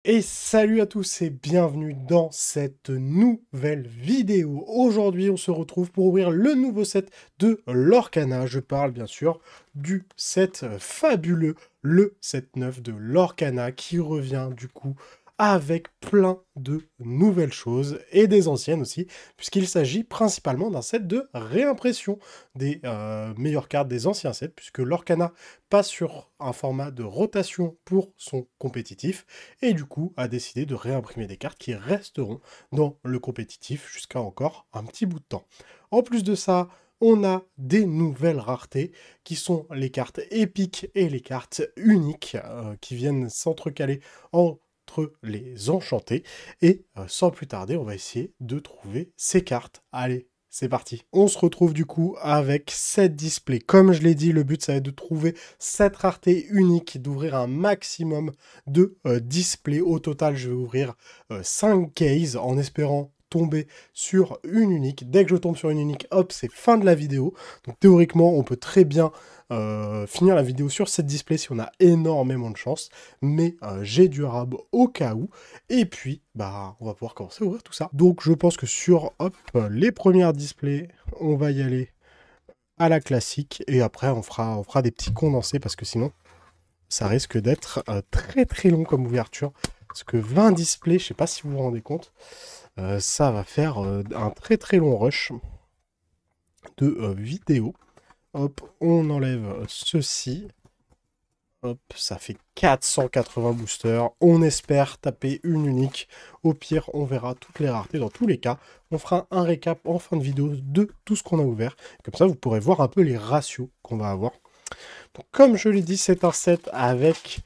Et salut à tous et bienvenue dans cette nouvelle vidéo. Aujourd'hui, on se retrouve pour ouvrir le nouveau set de Lorcana. Je parle bien sûr du set fabuleux, le set 9 de Lorcana qui revient du coup avec plein de nouvelles choses et des anciennes aussi, puisqu'il s'agit principalement d'un set de réimpression des meilleures cartes des anciens sets, puisque Lorcana passe sur un format de rotation pour son compétitif et du coup a décidé de réimprimer des cartes qui resteront dans le compétitif jusqu'à encore un petit bout de temps. En plus de ça, on a des nouvelles raretés qui sont les cartes épiques et les cartes uniques qui viennent s'entrecaler entre les enchantés. Et sans plus tarder, on va essayer de trouver ces cartes. Allez, c'est parti. On se retrouve du coup avec 7 displays. Comme je l'ai dit, le but ça va être de trouver 7 raretés uniques, d'ouvrir un maximum de displays. Au total, je vais ouvrir 5 cases en espérant tomber sur une unique. Dès que je tombe sur une unique, hop, c'est fin de la vidéo. Donc théoriquement, on peut très bien finir la vidéo sur cette display si on a énormément de chance. Mais j'ai du rab au cas où. Et puis, bah, on va pouvoir commencer à ouvrir tout ça. Donc je pense que sur hop, les premières displays, on va y aller à la classique. Et après, on fera des petits condensés parce que sinon, ça risque d'être très très long comme ouverture. Parce que 20 displays, je sais pas si vous vous rendez compte, ça va faire un très très long rush de vidéo. Hop, on enlève ceci. Hop, ça fait 480 boosters. On espère taper une unique. Au pire, on verra toutes les raretés. Dans tous les cas, on fera un récap en fin de vidéo de tout ce qu'on a ouvert. Comme ça, vous pourrez voir un peu les ratios qu'on va avoir. Donc, comme je l'ai dit, c'est un set avec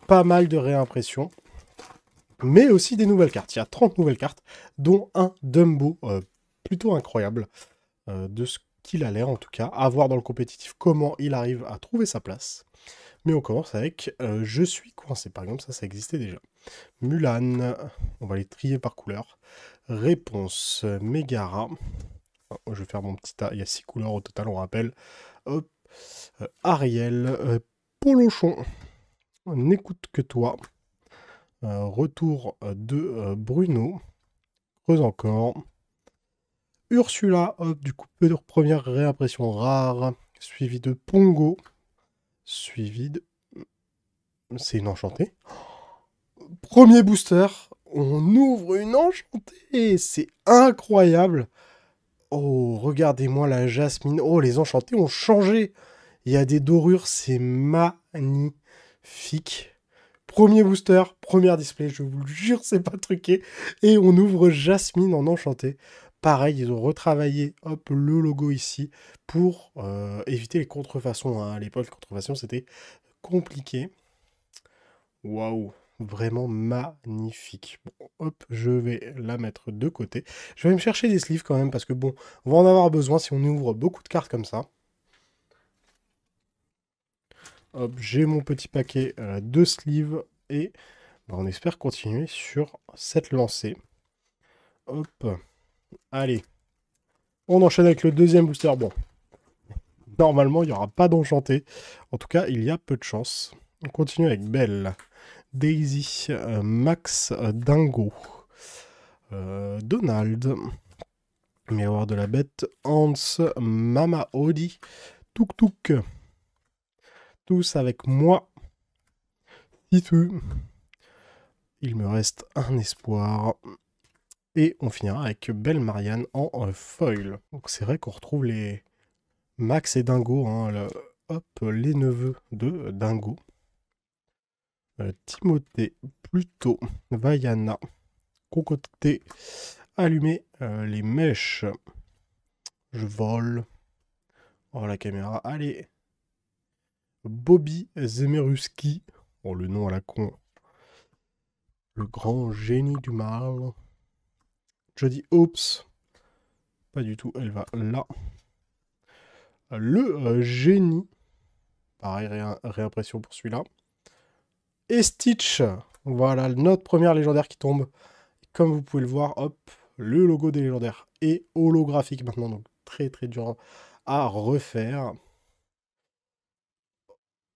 pas mal de réimpressions, mais aussi des nouvelles cartes. Il y a 30 nouvelles cartes, dont un Dumbo plutôt incroyable, de ce qu'il a l'air en tout cas. À voir dans le compétitif comment il arrive à trouver sa place. Mais on commence avec Je suis coincé. Par exemple, ça existait déjà. Mulan, on va les trier par couleur. Réponse, Megara. Je vais faire mon petit tas. Il y a 6 couleurs au total, on rappelle. Hop. Ariel, Polochon. N'écoute que toi. Retour de Bruno. Creuse encore. Ursula, hop, du coup, première réimpression rare. Suivi de Pongo. Suivi de. C'est une enchantée. Premier booster. On ouvre une enchantée. C'est incroyable. Oh, regardez-moi la Jasmine. Oh, les enchantés ont changé. Il y a des dorures. C'est magnifique. Premier booster, première display, je vous le jure, c'est pas truqué. Et on ouvre Jasmine en enchanté. Pareil, ils ont retravaillé hop, le logo ici pour éviter les contrefaçons, hein. À l'époque, les contrefaçons, c'était compliqué. Waouh, vraiment magnifique. Bon, hop, je vais la mettre de côté. Je vais me chercher des sleeves quand même parce que bon, on va en avoir besoin si on ouvre beaucoup de cartes comme ça. Hop, j'ai mon petit paquet de sleeves et bah, on espère continuer sur cette lancée. Hop, allez. On enchaîne avec le deuxième booster. Bon, normalement, il n'y aura pas d'enchanté. En tout cas, il y a peu de chance. On continue avec Belle, Daisy, Max, Dingo, Donald, Miroir de la Bête, Hans, Mama Audi, Tuk Tuk. Tous avec moi. Titu. Il me reste un espoir. Et on finira avec Belle Marianne en foil. Donc c'est vrai qu'on retrouve les Max et Dingo, hein, hop, les neveux de Dingo. Timothée, Pluto, Vaiana, Concocté, Allumer les mèches. Je vole. Oh la caméra, allez. Bobby Zemeruski. Oh le nom à la con. Le grand génie du mal. Je dis oups. Pas du tout, elle va là. Le génie. Pareil, réimpression pour celui-là. Et Stitch. Voilà, notre première légendaire qui tombe. Comme vous pouvez le voir, hop, le logo des légendaires est holographique maintenant. Donc très très dur à refaire.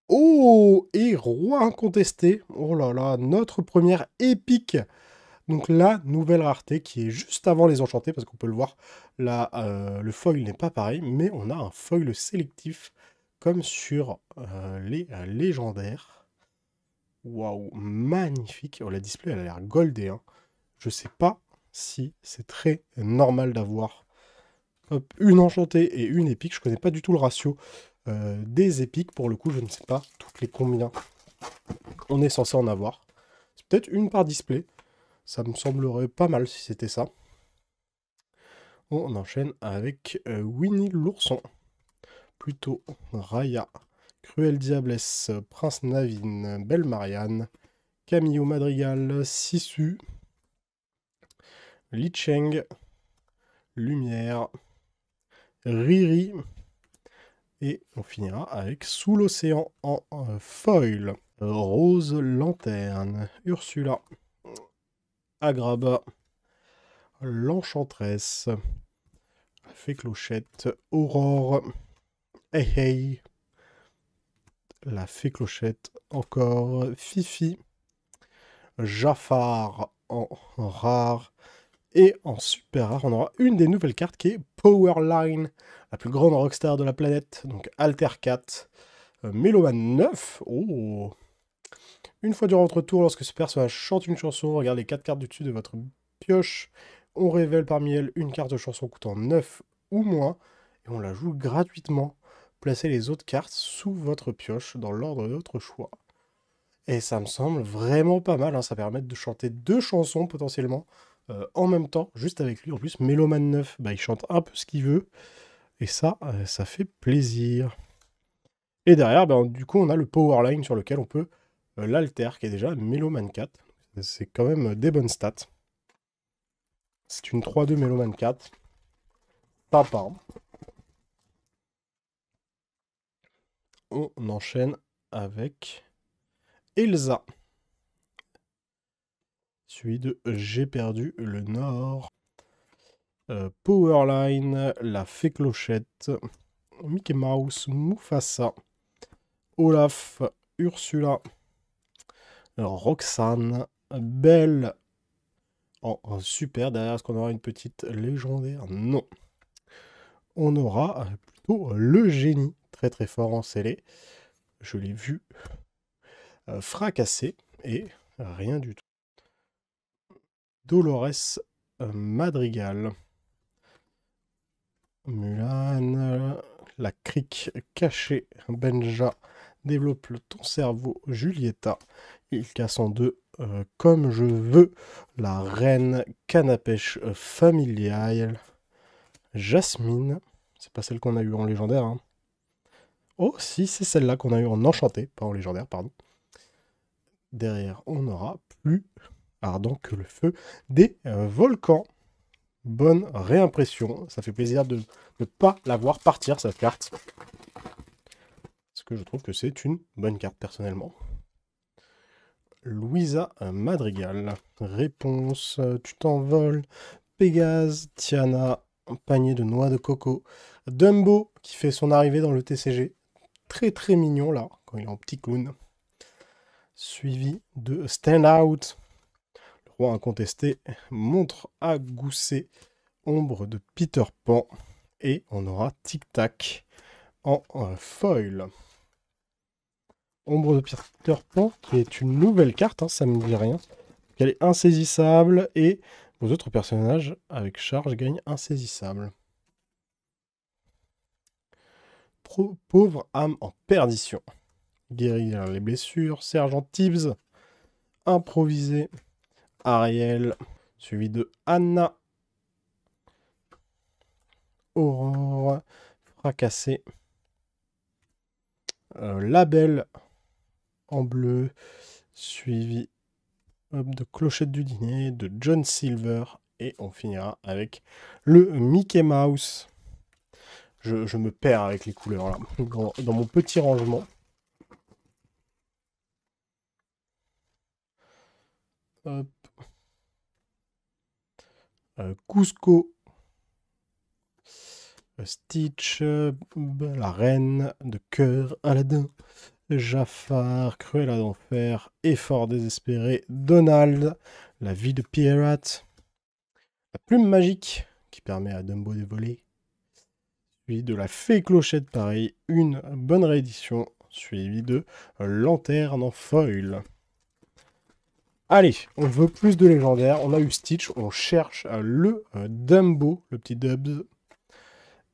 Oh, et roi incontesté. Oh là là, notre première épique. Donc la nouvelle rareté qui est juste avant les enchantés, parce qu'on peut le voir, là, le foil n'est pas pareil, mais on a un foil sélectif, comme sur les légendaires. Waouh, magnifique. Oh, la display, elle a l'air goldée, hein. Je sais pas si c'est très normal d'avoir une enchantée et une épique. Je connais pas du tout le ratio des épiques. Pour le coup, je ne sais pas toutes les combien on est censé en avoir. C'est peut-être une par display. Ça me semblerait pas mal si c'était ça. On enchaîne avec Winnie l'ourson. Plutôt Raya, Cruelle Diablesse, Prince Navine, Belle Marianne, Camille au Madrigal, Sisu, Li Cheng, Lumière, Riri, et on finira avec Sous l'océan en foil. Rose Lanterne, Ursula, Agrabah, l'Enchantresse, Fée Clochette, Aurore, Hey Hey, la Fée Clochette, encore Fifi, Jafar en rare, et en super rare, on aura une des nouvelles cartes qui est Powerline, la plus grande rockstar de la planète, donc Alter 4, Méloman 9, oh. Une fois durant votre tour, lorsque ce personnage chante une chanson, regardez les 4 cartes du dessus de votre pioche, on révèle parmi elles une carte de chanson coûtant 9 ou moins, et on la joue gratuitement. Placez les autres cartes sous votre pioche dans l'ordre de votre choix. Et ça me semble vraiment pas mal, hein. Ça permet de chanter 2 chansons potentiellement en même temps, juste avec lui. En plus, Méloman 9, bah, il chante un peu ce qu'il veut, et ça, ça fait plaisir. Et derrière, bah, du coup, on a le Powerline sur lequel on peut l'alter, qui est déjà Méloman 4. C'est quand même des bonnes stats. C'est une 3-2 Méloman 4. Papa. On enchaîne avec Elsa. Celui de J'ai perdu le Nord. Powerline, la Fée Clochette, Mickey Mouse, Mufasa, Olaf, Ursula, Roxane, Belle en super. Derrière, est-ce qu'on aura une petite légendaire? Non. On aura plutôt le génie, très très fort en scellé. Je l'ai vu fracasser et rien du tout. Dolores Madrigal. Mulan, la crique cachée, Benja, développe ton cerveau, Julieta, il casse en deux, comme je veux, la reine, canne à pêche familiale, Jasmine, c'est pas celle qu'on a eue en légendaire, hein. Oh, si, c'est celle-là qu'on a eue en enchanté, pas en légendaire, pardon. Derrière, on aura plus ardent que le feu des volcans. Bonne réimpression. Ça fait plaisir de ne pas la voir partir, cette carte. Parce que je trouve que c'est une bonne carte, personnellement. Louisa Madrigal. Réponse, tu t'envoles. Pégase, Tiana, un panier de noix de coco. Dumbo, qui fait son arrivée dans le TCG. Très très mignon, là, quand il est en petit clown. Suivi de Stand Out. Le roi incontesté. Montre à gousset. Ombre de Peter Pan. Et on aura Tic Tac en foil. Ombre de Peter Pan, qui est une nouvelle carte, hein, ça me dit rien. Elle est insaisissable et vos autres personnages avec charge gagnent insaisissable. Pauvre âme en perdition. Guérir les blessures. Sergent Tibbs. Improvisé. Ariel. Suivi de Anna. Aurore. Fracassé. Label en bleu. Suivi de Clochette du Dîner, de John Silver. Et on finira avec le Mickey Mouse. Je me perds avec les couleurs là, dans mon petit rangement. Hop. Cusco. Stitch. La reine de cœur. Aladdin. Jafar, Cruella d'enfer, Effort désespéré, Donald, la vie de pirate, la plume magique qui permet à Dumbo de voler, suivi de la fée clochette, pareil, une bonne réédition, suivi de lanterne en foil. Allez, on veut plus de légendaires, on a eu Stitch, on cherche le Dumbo, le petit Dubs,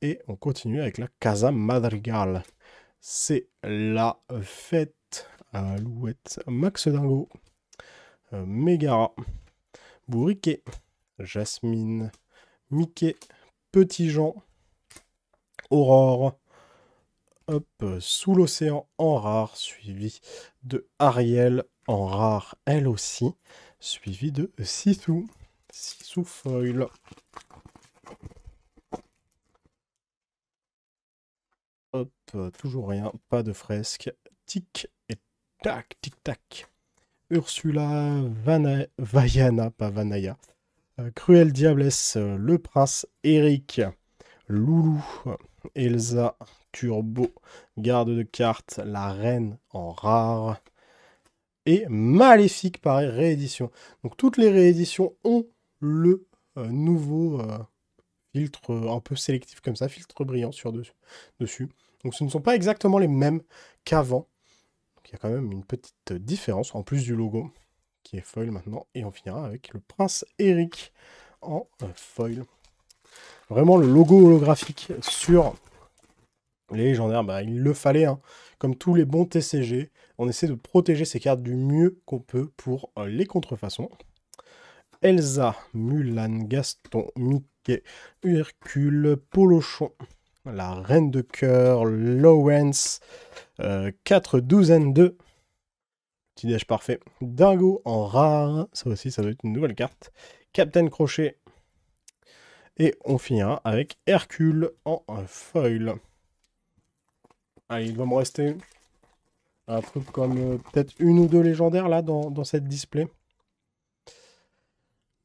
et on continue avec la Casa Madrigal. C'est la fête à Alouette, Max Dingo, Mégara, Bourriquet, Jasmine, Mickey, Petit Jean, Aurore, hop, Sous l'océan en rare, suivi de Ariel en rare, elle aussi, suivi de Sissou, Sissou foil. Hop, toujours rien, pas de fresque, tic et tac, tic tac. Ursula, Vaiana, pas Vanaya, Cruelle Diablesse, le prince Eric, Loulou, Elsa, Turbo, garde de cartes, la reine en rare, et Maléfique, pareil, réédition. Donc toutes les rééditions ont le nouveau filtre un peu sélectif comme ça, filtre brillant dessus. Donc ce ne sont pas exactement les mêmes qu'avant. Il y a quand même une petite différence, en plus du logo, qui est foil maintenant. Et on finira avec le prince Eric en foil. Vraiment, le logo holographique sur les légendaires, bah, il le fallait. Hein. Comme tous les bons TCG, on essaie de protéger ces cartes du mieux qu'on peut pour les contrefaçons. Elsa, Mulan, Gaston, Mickey, Hercule, Polochon, la reine de cœur, Lawrence, 4 douzaines de petit déj parfait, Dingo en rare, ça aussi ça doit être une nouvelle carte, Captain Crochet, et on finira avec Hercule en foil. Allez, il va me rester un truc comme peut-être une ou deux légendaires là dans cette display.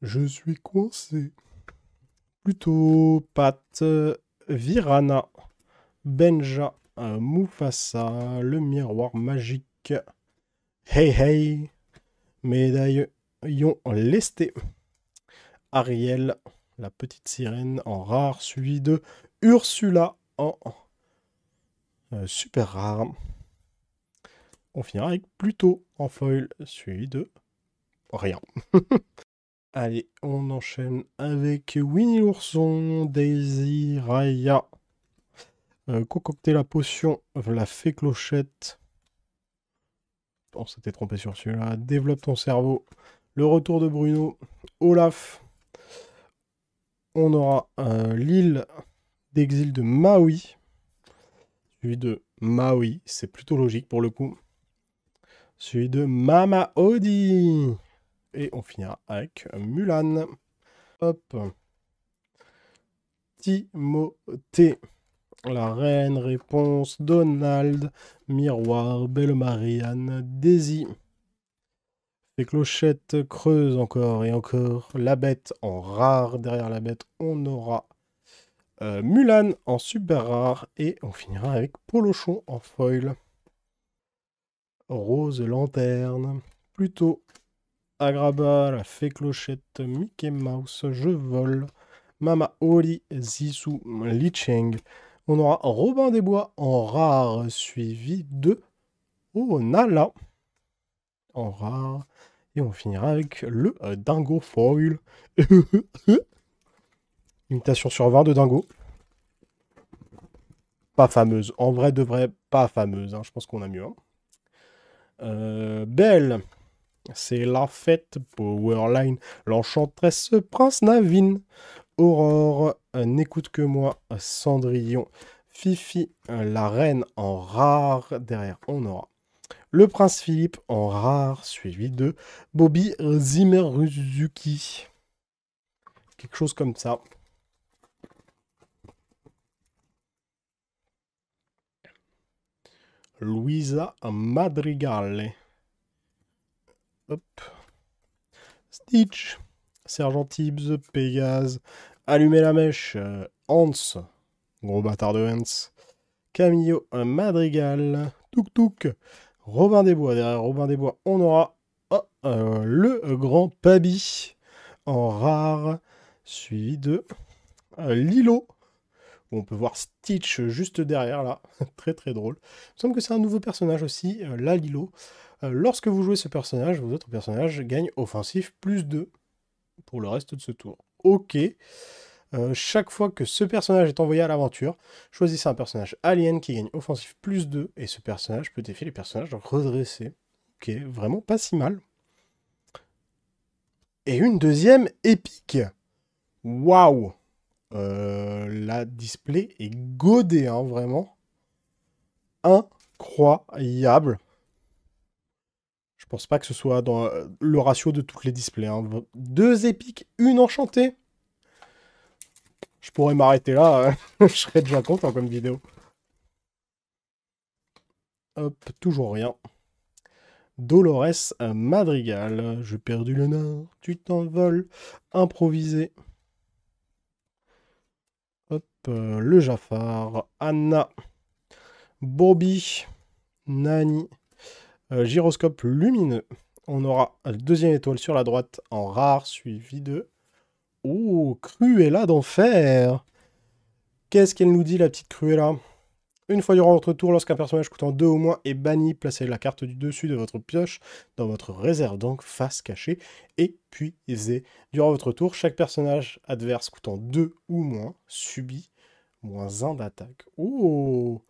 Je suis coincé. Plutôt Pat, Virana, Benja, Mufasa, le miroir magique, Hey Hey, Médaillon lesté, Ariel, la petite sirène en rare, suivi de Ursula en super rare. On finira avec Pluto en foil, suivi de rien. Allez, on enchaîne avec Winnie l'ourson, Daisy, Raya, concocter la potion, la fée clochette. On s'était trompé sur celui-là. Développe ton cerveau. Le retour de Bruno. Olaf. On aura l'île d'exil de Maui. Celui de Maui, c'est plutôt logique pour le coup. Celui de Mama Odi. Et on finira avec Mulan. Hop. Timothée. La reine, réponse, Donald, miroir, Belle Marianne, Daisy. Les clochettes creuses encore et encore. La bête en rare. Derrière la bête, on aura Mulan en super rare. Et on finira avec Polochon en foil. Rose lanterne. Plutôt Agrabah, la fée clochette, Mickey Mouse, Je vole. Mama Oli, Zizou, Li Cheng. On aura Robin des Bois en rare, suivi de Nala en rare. Et on finira avec le Dingo Foil. Imitation sur 20 de Dingo. Pas fameuse. En vrai, de vrai, pas fameuse. Hein. Je pense qu'on a mieux. Hein. Belle. C'est la fête. Powerline. L'enchantresse Prince Navin. Aurore. N'écoute que moi. Cendrillon. Fifi. La reine en rare. Derrière, on aura le prince Philippe en rare, suivi de Bobby Zimmerzuki. Quelque chose comme ça. Luisa Madrigale. Hop. Stitch. Sergent Tibbs. Pégase. Allumer la mèche. Hans. Gros bâtard de Hans. Camillo Madrigal. Touk Touk. Robin des Bois. Derrière Robin des Bois, on aura le grand Pabi en rare, suivi de Lilo. On peut voir Stitch juste derrière là, très très drôle. Il me semble que c'est un nouveau personnage aussi, la Lilo. Lorsque vous jouez ce personnage, vos autres personnages gagnent offensif +2 pour le reste de ce tour. Ok. Chaque fois que ce personnage est envoyé à l'aventure, choisissez un personnage alien qui gagne offensif +2 et ce personnage peut défier les personnages redressés. Ok, vraiment pas si mal. Et une deuxième épique. Waouh! La display est godée, hein, vraiment. Incroyable. Je pense pas que ce soit dans le ratio de toutes les displays. Hein. 2 épiques, une enchantée. Je pourrais m'arrêter là, je serais déjà content comme vidéo. Hop, toujours rien. Dolores Madrigal. Je perdu le nord, tu t'envoles. Improvisé. Hop, le Jafar. Anna. Bobby. Nani. Gyroscope lumineux. On aura la deuxième étoile sur la droite en rare, suivi de... Oh, Cruella d'enfer. Qu'est-ce qu'elle nous dit, la petite Cruella? Une fois durant votre tour, lorsqu'un personnage coûtant 2 ou moins est banni, placez la carte du dessus de votre pioche dans votre réserve, donc face cachée, épuisé. Durant votre tour, chaque personnage adverse coûtant 2 ou moins subit -1 d'attaque. Oh,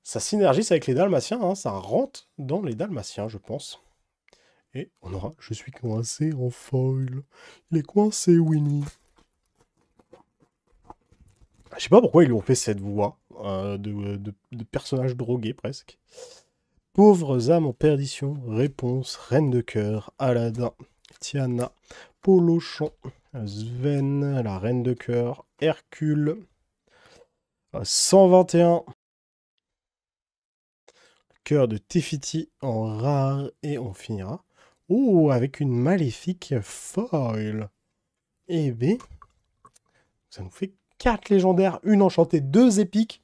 ça synergise avec les Dalmatiens, hein, ça rentre dans les Dalmatiens, je pense. Et on aura « Je suis coincé en foil ». Il est coincé, Winnie. Je sais pas pourquoi ils lui ont fait cette voix de personnage drogué, presque. Pauvres âmes en perdition. Réponse, Reine de cœur, Aladdin, Tiana, Polochon, Sven, la Reine de cœur, Hercule, 121, cœur de Tefiti en rare, et on finira avec une maléfique foil. Eh bien, ça nous fait 4 légendaires, une enchantée, 2 épiques.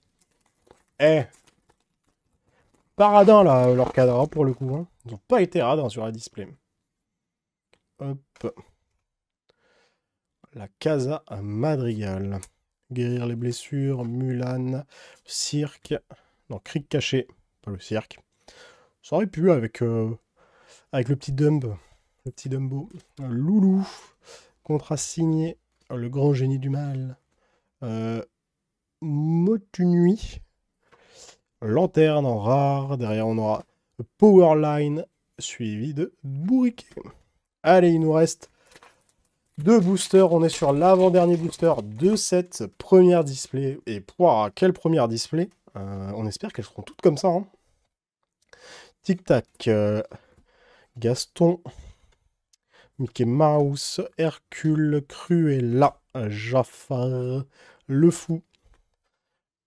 Eh, pas radin là, leur cadre pour le coup. Hein. Ils n'ont pas été radins sur la display. Hop. La Casa Madrigal. Guérir les blessures, Mulan, cirque. Non, cric caché, pas le cirque. Ça aurait pu avec le petit Dumbo. Le petit Dumbo. Loulou. Contrat signé. Le grand génie du mal. Motu nuit. Lanterne en rare. Derrière, on aura Powerline suivi de Bourriquet. Allez, il nous reste 2 boosters. On est sur l'avant-dernier booster de cette première display. Et quelle première display! On espère qu'elles seront toutes comme ça. Hein. Tic Tac. Gaston. Mickey Mouse. Hercule. Cruella. Jafar. Le Fou.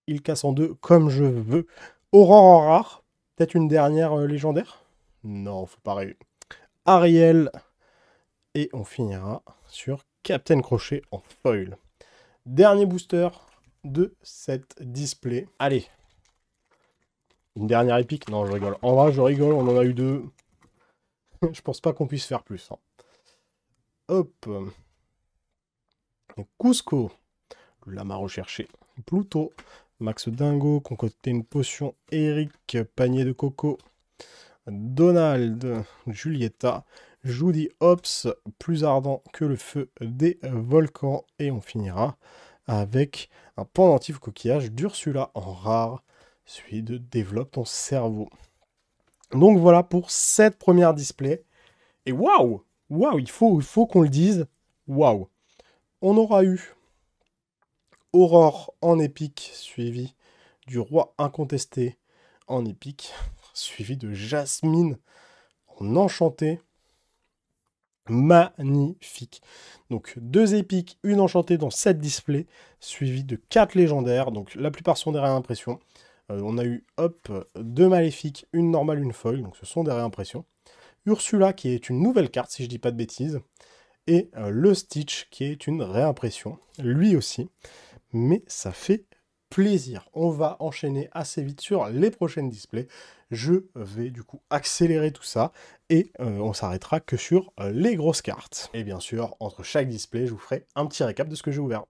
Il casse en 2 comme je veux. Aurore en rare. Peut-être une dernière légendaire? Non, faut pas rêver. Ariel. Et on finira sur Captain Crochet en foil. Dernier booster de cette display. Allez. Une dernière épique? Non, je rigole. En vrai, je rigole, on en a eu 2. Je pense pas qu'on puisse faire plus. Hein. Hop. Cusco. Le lama recherché. Pluto. Max Dingo. Concocter une potion. Eric. Panier de coco. Donald. Julieta. Judy Hopps. Plus ardent que le feu des volcans. Et on finira avec un pendentif coquillage d'Ursula en rare. Celui de développe ton cerveau. Donc voilà pour cette première display. Et waouh! Waouh, il faut qu'on le dise. Waouh! On aura eu Aurore en épique, suivi du roi incontesté en épique, suivi de Jasmine en enchanté. Magnifique. Donc 2 épiques, une enchantée dans cette display, suivi de 4 légendaires. Donc la plupart sont des réimpressions. On a eu, 2 maléfiques, une normale, une foil. Donc ce sont des réimpressions. Ursula qui est une nouvelle carte, si je dis pas de bêtises. Et le Stitch qui est une réimpression, lui aussi. Mais ça fait plaisir. On va enchaîner assez vite sur les prochaines displays. Je vais du coup accélérer tout ça et on s'arrêtera que sur les grosses cartes. Et bien sûr, entre chaque display, je vous ferai un petit récap de ce que j'ai ouvert.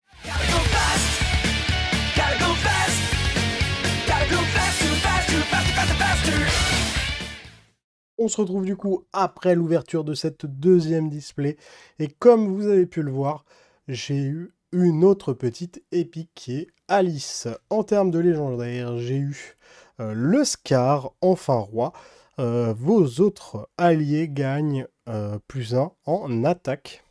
On se retrouve du coup après l'ouverture de cette deuxième display. Et comme vous avez pu le voir, j'ai eu une autre petite épique qui est Alice. En termes de légendaire, j'ai eu le Scar, enfin roi. Vos autres alliés gagnent +1 en attaque.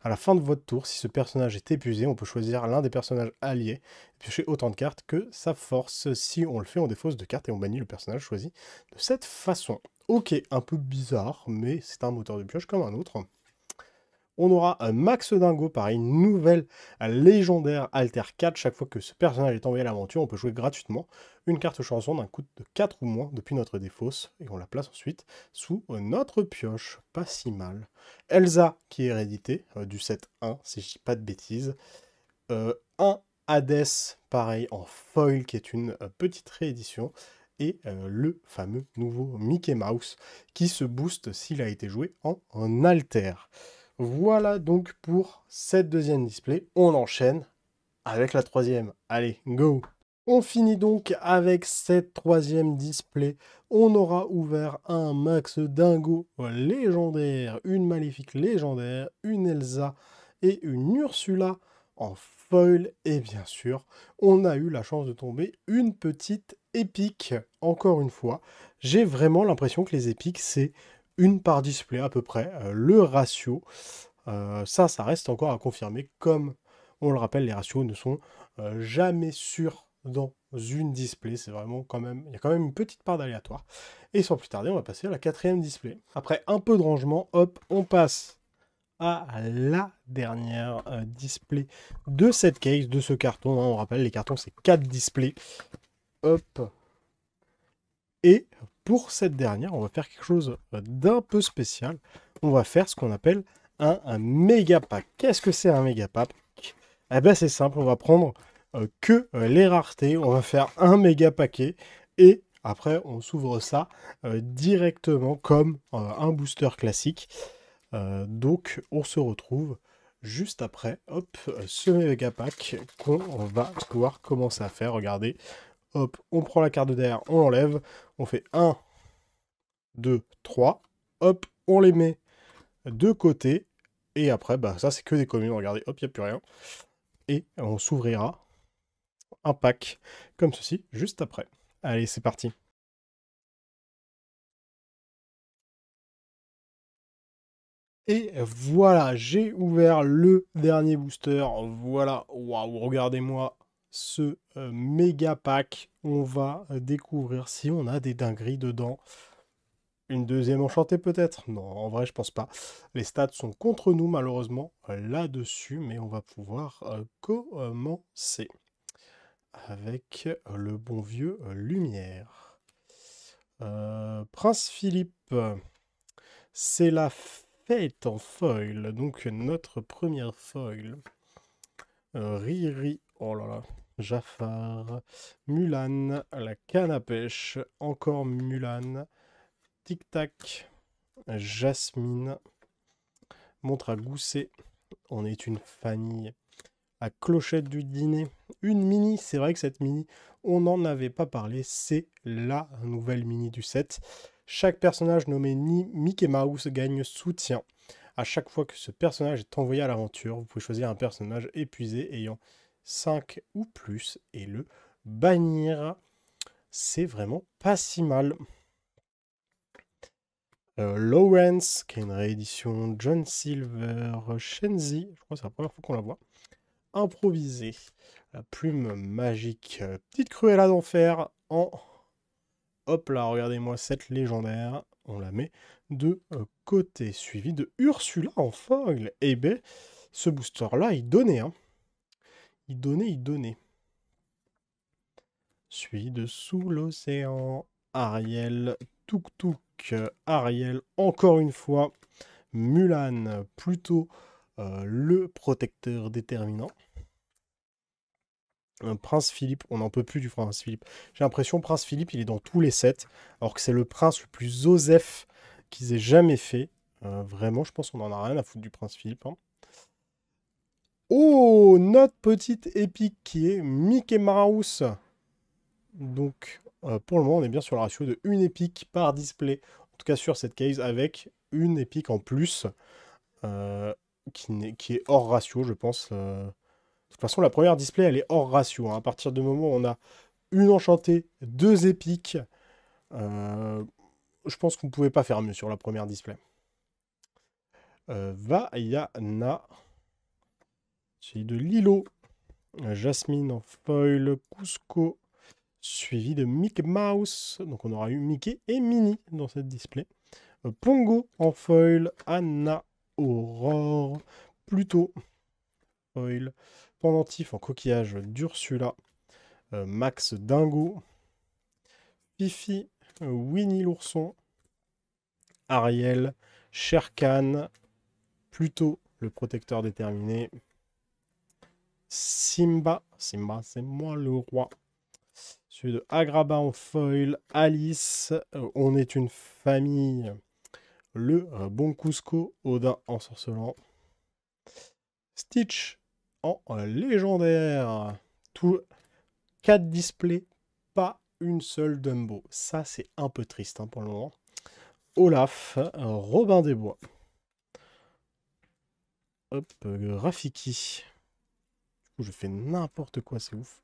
À la fin de votre tour, si ce personnage est épuisé, on peut choisir l'un des personnages alliés et piocher autant de cartes que sa force. Si on le fait, on défausse de cartes et on bannit le personnage choisi de cette façon. Ok, un peu bizarre, mais c'est un moteur de pioche comme un autre. On aura un Max Dingo, pareil, nouvelle légendaire Alter 4. Chaque fois que ce personnage est envoyé à l'aventure, on peut jouer gratuitement une carte chanson d'un coût de 4 ou moins depuis notre défausse. Et on la place ensuite sous notre pioche. Pas si mal. Elsa, qui est hérédité, du set 1, si je dis pas de bêtises. Un Hades, pareil, en foil, qui est une petite réédition. Et le fameux nouveau Mickey Mouse, qui se booste s'il a été joué en alter. Voilà donc pour cette deuxième display. On enchaîne avec la troisième. Allez, go! On finit donc avec cette troisième display. On aura ouvert un Max Dingo légendaire, une Maléfique légendaire, une Elsa et une Ursula en foil. Et bien sûr, on a eu la chance de tomber une petite épique. Encore une fois, j'ai vraiment l'impression que les épiques, c'est une par display à peu près, le ratio. Ça reste encore à confirmer. Comme on le rappelle, les ratios ne sont jamais sûrs dans une display. C'est vraiment quand même, il y a quand même une petite part d'aléatoire. Et sans plus tarder, on va passer à la quatrième display. Après un peu de rangement, hop, on passe à la dernière display de cette case, de ce carton. On rappelle, les cartons, c'est 4 displays. Hop. Et pour cette dernière, on va faire quelque chose d'un peu spécial. On va faire ce qu'on appelle un méga pack. Qu'est-ce que c'est un méga pack? Eh bien, c'est simple, on va prendre que les raretés. On va faire un méga paquet et après, on s'ouvre ça directement comme un booster classique. Donc, on se retrouve juste après, hop, ce méga pack qu'on va pouvoir commencer à faire. Regardez. Hop, on prend la carte de derrière, on l'enlève, on fait 1, 2, 3, hop, on les met de côté, et après, bah ça c'est que des communes, regardez, hop, il n'y a plus rien. Et on s'ouvrira un pack comme ceci, juste après. Allez, c'est parti. Et voilà, j'ai ouvert le dernier booster, voilà, waouh, regardez-moi ce méga pack. On va découvrir si on a des dingueries dedans. Une deuxième enchantée peut-être? Non, en vrai, je pense pas. Les stats sont contre nous, malheureusement, là-dessus, mais on va pouvoir commencer avec le bon vieux Lumière. Prince Philippe, c'est la fête en foil, donc notre première foil. Riri, oh là là, Jafar, Mulan, la canne à pêche, encore Mulan, Tic Tac, Jasmine, montre à gousset, on est une famille. La clochette du dîner, une mini, c'est vrai que cette mini, on n'en avait pas parlé, c'est la nouvelle mini du set. Chaque personnage nommé Mickey Mouse gagne soutien. À chaque fois que ce personnage est envoyé à l'aventure, vous pouvez choisir un personnage épuisé ayant 5 ou plus et le bannir. C'est vraiment pas si mal. Lawrence, qui est une réédition John Silver, Shenzi, je crois que c'est la première fois qu'on la voit. Improvisé, la plume magique, petite Cruella d'enfer en... Hop là, regardez-moi cette légendaire, on la met de côté, suivi de Ursula en foil. Eh ben, ce booster-là, il donnait, hein. Il donnait. Suivi de Sous l'océan, Ariel, Tuk Tuk, Ariel, encore une fois, Mulan, plutôt le protecteur déterminant. Un Prince Philippe, on n'en peut plus du Prince Philippe. J'ai l'impression Prince Philippe, il est dans tous les sets, alors que c'est le prince le plus osef qu'ils aient jamais fait. Vraiment, je pense qu'on en a rien à foutre du Prince Philippe, hein. Oh, notre petite épique qui est Mickey Mouse. Donc, pour le moment, on est bien sur le ratio de une épique par display. En tout cas, sur cette case, avec une épique en plus, euh, qui est hors ratio, je pense. De toute façon, la première display, elle est hors ratio, hein. À partir du moment où on a une enchantée, deux épiques, euh, je pense qu'on ne pouvait pas faire mieux sur la première display. Vaiana, celui de Lilo, Jasmine en foil, Cusco, suivi de Mickey Mouse. Donc on aura eu Mickey et Minnie dans cette display. Pongo en foil, Anna, Aurore, Pluto, foil, Pendentif en coquillage d'Ursula, Max Dingo, Fifi, Winnie l'ourson, Ariel, Sherkan, Pluto, le protecteur déterminé, Simba, Simba c'est moi le roi, celui de Agrabah en foil, Alice, on est une famille, le bon Cusco, Odin ensorcelant, Stitch en légendaire, tout 4 displays, pas une seule Dumbo. Ça, c'est un peu triste, hein, pour le moment. Olaf, Robin des Bois. Hop, Rafiki. Du coup, je fais n'importe quoi, c'est ouf.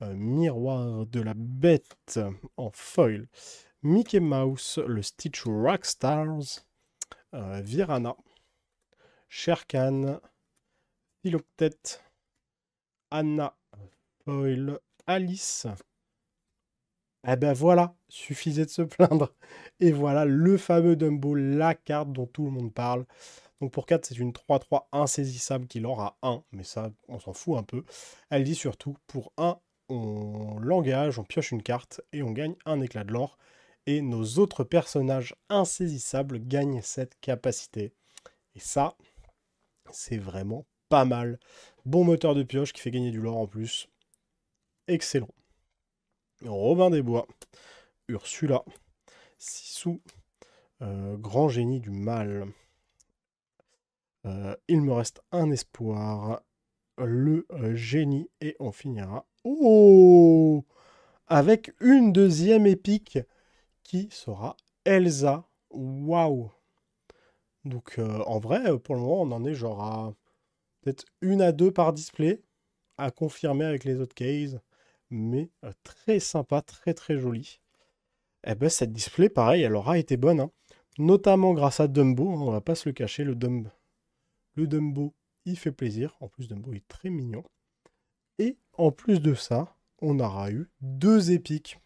Miroir de la Bête en foil. Mickey Mouse, le Stitch Rockstars. Virana. Sherkan. Philoctète. Anna. Foil. Alice. Eh ben voilà, suffisait de se plaindre. Et voilà le fameux Dumbo, la carte dont tout le monde parle. Donc pour 4, c'est une 3-3 insaisissable qui l'aura 1, mais ça, on s'en fout un peu. Elle dit surtout, pour 1, on l'engage, on pioche une carte et on gagne un éclat de l'or. Et nos autres personnages insaisissables gagnent cette capacité. Et ça, c'est vraiment pas mal. Bon moteur de pioche qui fait gagner du lore en plus. Excellent. Robin des Bois, Ursula, Sissou, Grand Génie du Mal. Il me reste un espoir, le génie, et on finira. Oh, avec une deuxième épique qui sera Elsa. Waouh! Donc en vrai, pour le moment, on en est genre à peut-être une à deux par display, à confirmer avec les autres cases. Mais très sympa, très très joli. Eh ben cette display, pareil, elle aura été bonne, hein. Notamment grâce à Dumbo, hein, on va pas se le cacher, le Dumbo, il fait plaisir. En plus, Dumbo est très mignon. Et en plus de ça, on aura eu deux épiques.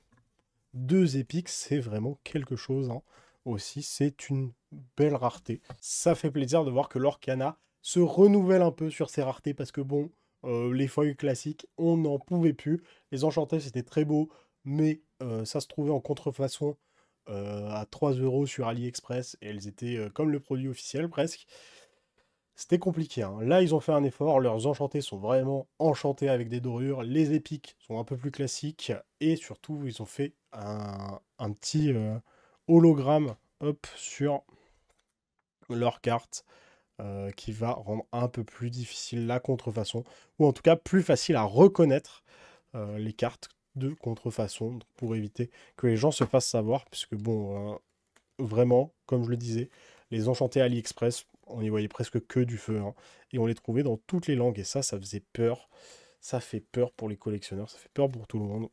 Deux épiques, c'est vraiment quelque chose, hein. Aussi, c'est une belle rareté. Ça fait plaisir de voir que l'Orcana se renouvelle un peu sur ses raretés parce que bon, les foils classiques, on n'en pouvait plus. Les enchantés, c'était très beau, mais ça se trouvait en contrefaçon à 3 € sur AliExpress et elles étaient comme le produit officiel presque. C'était compliqué, hein. Là, ils ont fait un effort. Leurs enchantés sont vraiment enchantés avec des dorures. Les épiques sont un peu plus classiques. Et surtout, ils ont fait un petit hologramme hop, sur leur carte qui va rendre un peu plus difficile la contrefaçon. Ou en tout cas, plus facile à reconnaître les cartes de contrefaçon pour éviter que les gens se fassent savoir. Puisque bon, vraiment, comme je le disais, les enchantés AliExpress, on y voyait presque que du feu, hein. Et on les trouvait dans toutes les langues. Et ça faisait peur. Ça fait peur pour les collectionneurs. Ça fait peur pour tout le monde.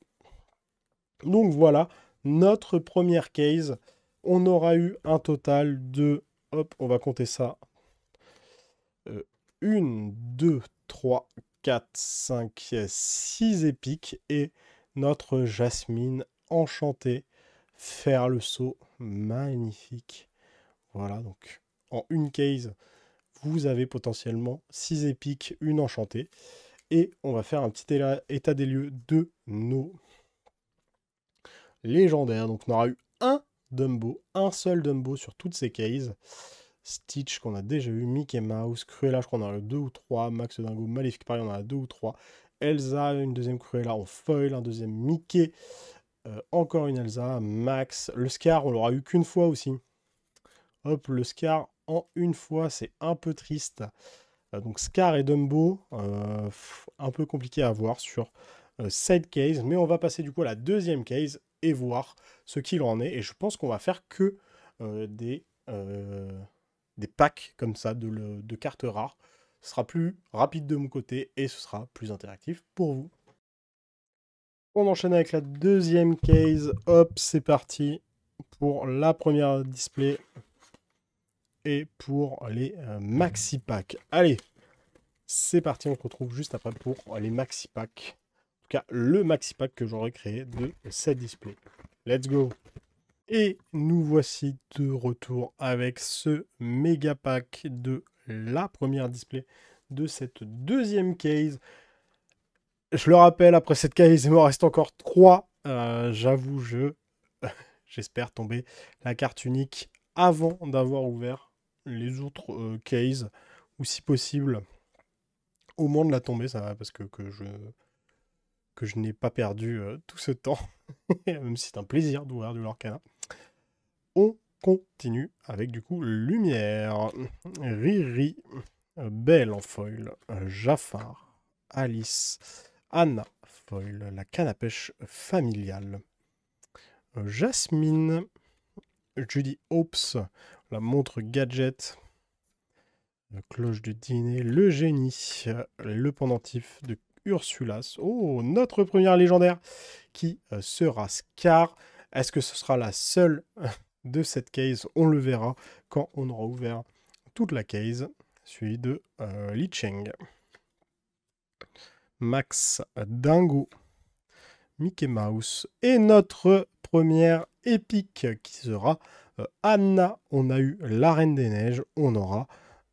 Donc voilà, notre première case. On aura eu un total de... Hop, on va compter ça. 1, 2, 3, 4, 5, 6 épiques. Et notre Jasmine enchantée. Faire le saut. Magnifique. Voilà, donc en une case, vous avez potentiellement 6 épiques, une enchantée. Et on va faire un petit état des lieux de nos légendaires. Donc on aura eu un Dumbo, un seul Dumbo sur toutes ces cases. Stitch qu'on a déjà eu, Mickey Mouse, Cruella je crois qu'on en a eu 2 ou 3, Max Dingo, Maléfique pareil on en a 2 ou 3. Elsa, une deuxième Cruella en foil, un deuxième Mickey, encore une Elsa, Max. Le Scar, on l'aura eu qu'une fois aussi. Hop, le Scar en une fois, c'est un peu triste. Donc Scar et Dumbo, un peu compliqué à voir sur cette case. Mais on va passer du coup à la deuxième case et voir ce qu'il en est. Et je pense qu'on va faire que des packs comme ça de cartes rares. Ce sera plus rapide de mon côté et ce sera plus interactif pour vous. On enchaîne avec la deuxième case. Hop, c'est parti pour la première display et pour les maxi packs. Allez, c'est parti, on se retrouve juste après pour les maxi packs. En tout cas, le maxi pack que j'aurais créé de cette display. Let's go! Et nous voici de retour avec ce méga pack de la première display de cette deuxième case. Je le rappelle, après cette case, il me reste encore 3. J'avoue, j'espère tomber la carte unique avant d'avoir ouvert les autres cases, ou si possible, au moment de la tomber, ça va, parce que je n'ai pas perdu tout ce temps, même si c'est un plaisir d'ouvrir du Lorcana. On continue avec du coup Lumière, Riri, Belle en foil, Jafar, Alice, Anna foil, la canne à pêche familiale, Jasmine, Judy Hopes, la montre gadget, la cloche de dîner, le génie, le pendentif de Ursulas. Oh, notre première légendaire qui sera Scar. Est-ce que ce sera la seule de cette case? On le verra quand on aura ouvert toute la case, suivi de Li Cheng, Max, Dingo, Mickey Mouse et notre première épique qui sera Anna. On a eu la Reine des Neiges, on aura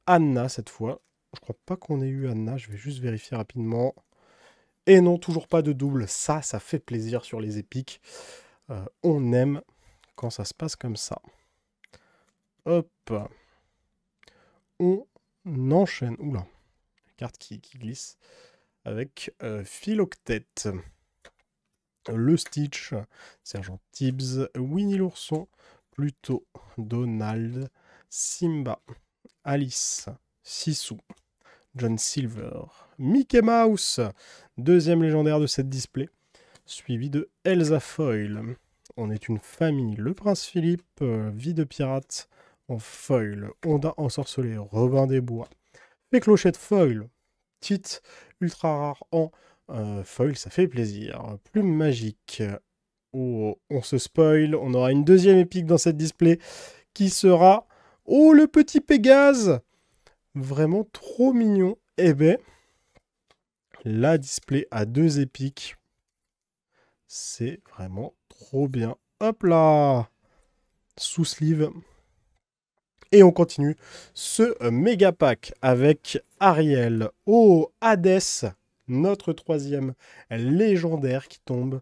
Anna cette fois. Je crois pas qu'on ait eu Anna, je vais juste vérifier rapidement. Et non, toujours pas de double. Ça fait plaisir sur les épiques. On aime quand ça se passe comme ça. Hop. On enchaîne. Oula. Carte qui glisse. Avec Philoctète. Le Stitch. Sergent Tibbs. Winnie l'ourson. Pluto. Donald. Simba. Alice. Sissou. John Silver. Mickey Mouse. Deuxième légendaire de cette display. Suivi de Elsa foil. On est une famille. Le Prince Philippe, vie de pirate en foil. Onda ensorcelé, Robin des Bois. Les clochettes foil. Petite, ultra rare en foil, ça fait plaisir. Plume magique. Oh, on se spoil. On aura une deuxième épique dans cette display qui sera... Oh, le petit Pégase! Vraiment trop mignon. Eh ben, la display à 2 épiques. C'est vraiment trop bien. Hop là! Sous sleeve. Et on continue ce méga pack avec Ariel. Oh, Hadès, notre troisième légendaire qui tombe.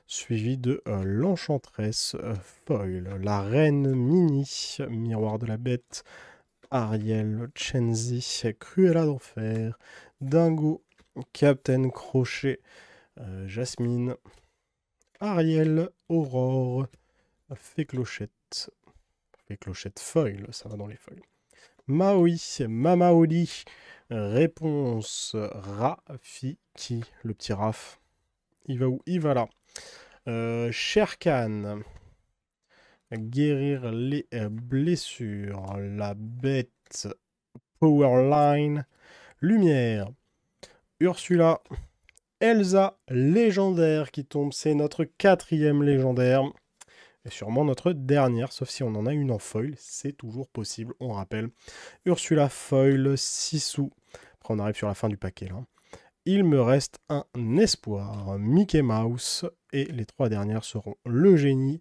Suivi de l'Enchantresse foil. La Reine Mini, Miroir de la Bête. Ariel, Chenzi, Cruella d'Enfer. Dingo, Captain Crochet. Jasmine. Ariel, Aurore, Fée Clochette. Fée Clochette foil, ça va dans les foils. Maui, Mama Oli, Réponse, Rafiki, le petit Raf. Il va où? Il va là. Sherkan, guérir les blessures. La bête, Powerline. Lumière, Ursula. Elsa, légendaire qui tombe, c'est notre 4e légendaire. Et sûrement notre dernière, sauf si on en a une en foil, c'est toujours possible, on rappelle. Ursula foil, Sissou. Après on arrive sur la fin du paquet là. Il me reste un espoir, Mickey Mouse. Et les 3 dernières seront le génie,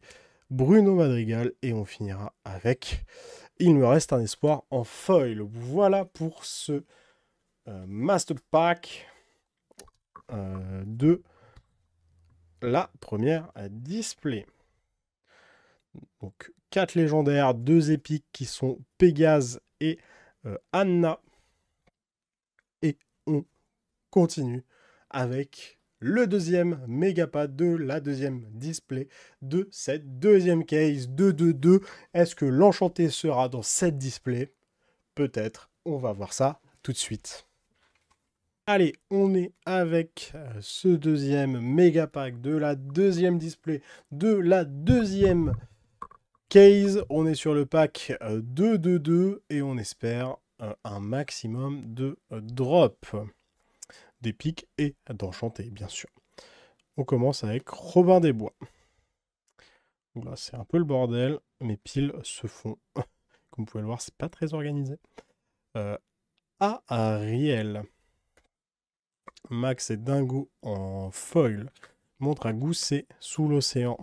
Bruno Madrigal. Et on finira avec, il me reste un espoir en foil. Voilà pour ce Master Pack de la première display. Donc 4 légendaires, 2 épiques qui sont Pégase et Anna. Et on continue avec le deuxième Mégapad de la deuxième display de cette deuxième case de 2-2. Est-ce que l'enchanté sera dans cette display? Peut-être, on va voir ça tout de suite. Allez, on est avec ce deuxième Mégapack de la deuxième display de la deuxième case. On est sur le pack 2-2-2 et on espère un maximum de drop, d'épiques et d'enchantés, bien sûr. On commence avec Robin des Bois. Là, c'est un peu le bordel. Mes piles se font. Comme vous pouvez le voir, c'est pas très organisé. Ariel. Max et Dingo en foil. Montre à Gousset sous l'océan.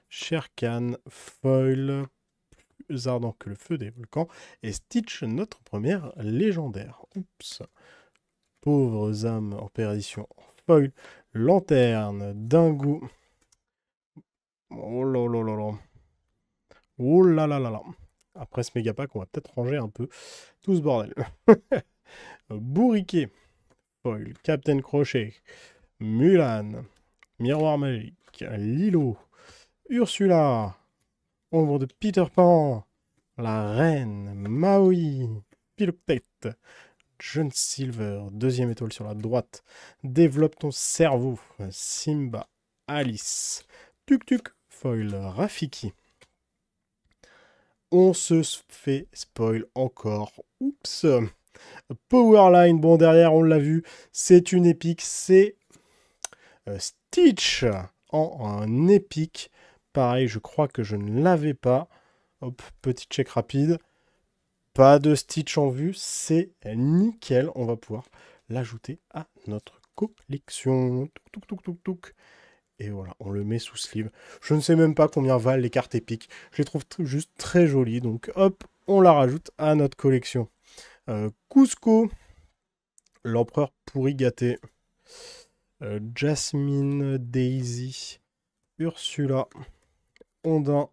Sherkan, foil, plus ardent que le feu des volcans. Et Stitch, notre première légendaire. Oups. Pauvres âmes en perdition. Foil, lanterne, Dingo. Oh là là là là. Oh là là là là. Après ce méga pack, on va peut-être ranger un peu tout ce bordel. Bourriquet, foil, Captain Crochet, Mulan, Miroir Magique, Lilo, Ursula, Ombre de Peter Pan, La Reine, Maui, Pilopette, John Silver, deuxième étoile sur la droite, Développe ton cerveau, Simba, Alice, Tuk Tuk, foil, Rafiki. On se fait spoil encore. Oups. Powerline, bon derrière on l'a vu, c'est une épique, c'est Stitch en épique. Pareil, je crois que je ne l'avais pas. Hop, petit check rapide. Pas de Stitch en vue, c'est nickel. On va pouvoir l'ajouter à notre collection. Touk, touk, touk, touk, touk. Et voilà, on le met sous sleeve. Je ne sais même pas combien valent les cartes épiques. Je les trouve juste très jolies. Donc hop, on la rajoute à notre collection. Cusco, l'empereur pourri gâté. Jasmine, Daisy, Ursula, Ondin,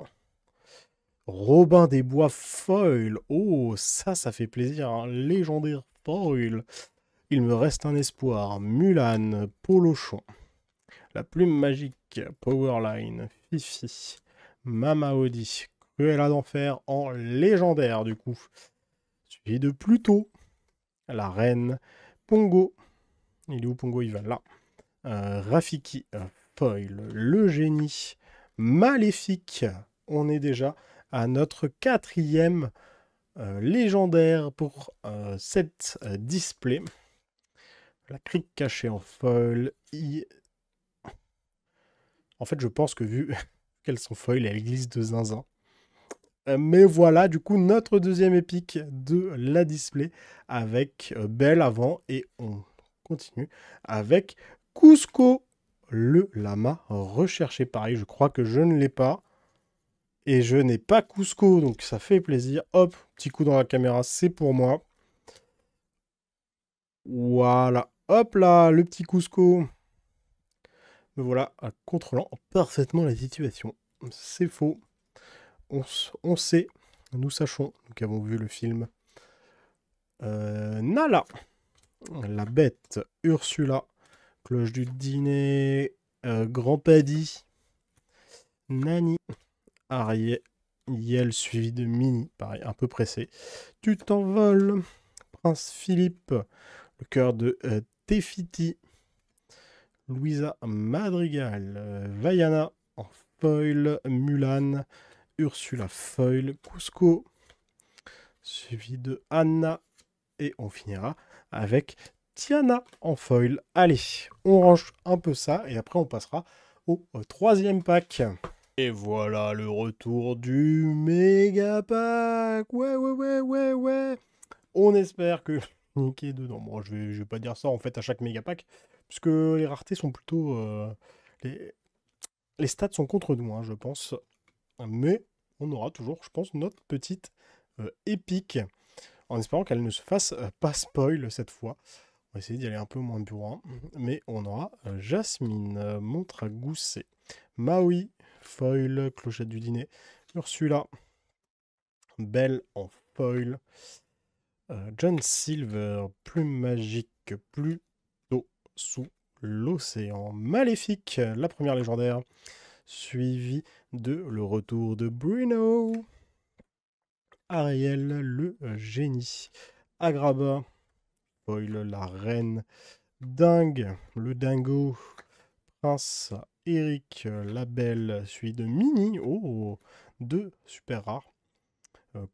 Robin des Bois foil. Oh, ça fait plaisir. Hein. Légendaire foil. Il me reste un espoir. Mulan, Polochon. La plume magique, Powerline, Fifi, Mama Audi, Cruella d'Enfer en légendaire du coup. Suivi de Pluto, la reine, Pongo. Il est où Pongo? Il va là. Rafiki, foil, le génie, maléfique. On est déjà à notre quatrième légendaire pour cette display. La crique cachée en foil. En fait, je pense que vu qu'elles sont foil, elles glissent de zinzin. Mais voilà, du coup, notre deuxième épique de la display avec Belle avant. Et on continue avec Cusco, le lama recherché. Pareil, je crois que je ne l'ai pas. Et je n'ai pas Cusco, donc ça fait plaisir. Hop, petit coup dans la caméra, c'est pour moi. Voilà, hop là, le petit Cusco. Me voilà contrôlant parfaitement la situation. C'est faux. On sait, nous sachons, nous qui avons vu le film. Nala, la bête, Ursula, cloche du dîner, Grand Paddy, Nani, Ariel, Yel suivi de Mini, pareil, un peu pressé. Tu t'envoles, Prince Philippe, le cœur de Tefiti, Louisa Madrigal, Vaiana en foil, Mulan, Ursula foil, Cusco, suivi de Anna, et on finira avec Tiana en foil. Allez, on range un peu ça, et après on passera au troisième pack. Et voilà le retour du méga pack. Ouais. On espère que niquer dedans. Bon, je vais pas dire ça en fait à chaque méga pack, puisque les raretés sont plutôt... les stats sont contre nous, hein, je pense. Mais on aura toujours, je pense, notre petite épique, en espérant qu'elle ne se fasse pas spoil cette fois. On va essayer d'y aller un peu moins bourrin. Mais on aura Jasmine, montre à Gousset, Maui, foil, clochette du dîner, Ursula, Belle en foil, John Silver, plume magique, plutôt sous l'océan maléfique, la première légendaire, suivi de le retour de Bruno, Ariel, le génie, Agrabah, foil, la reine, Dingue, le dingo, Prince, Eric, la belle, suivi de Mini, oh, deux super rares,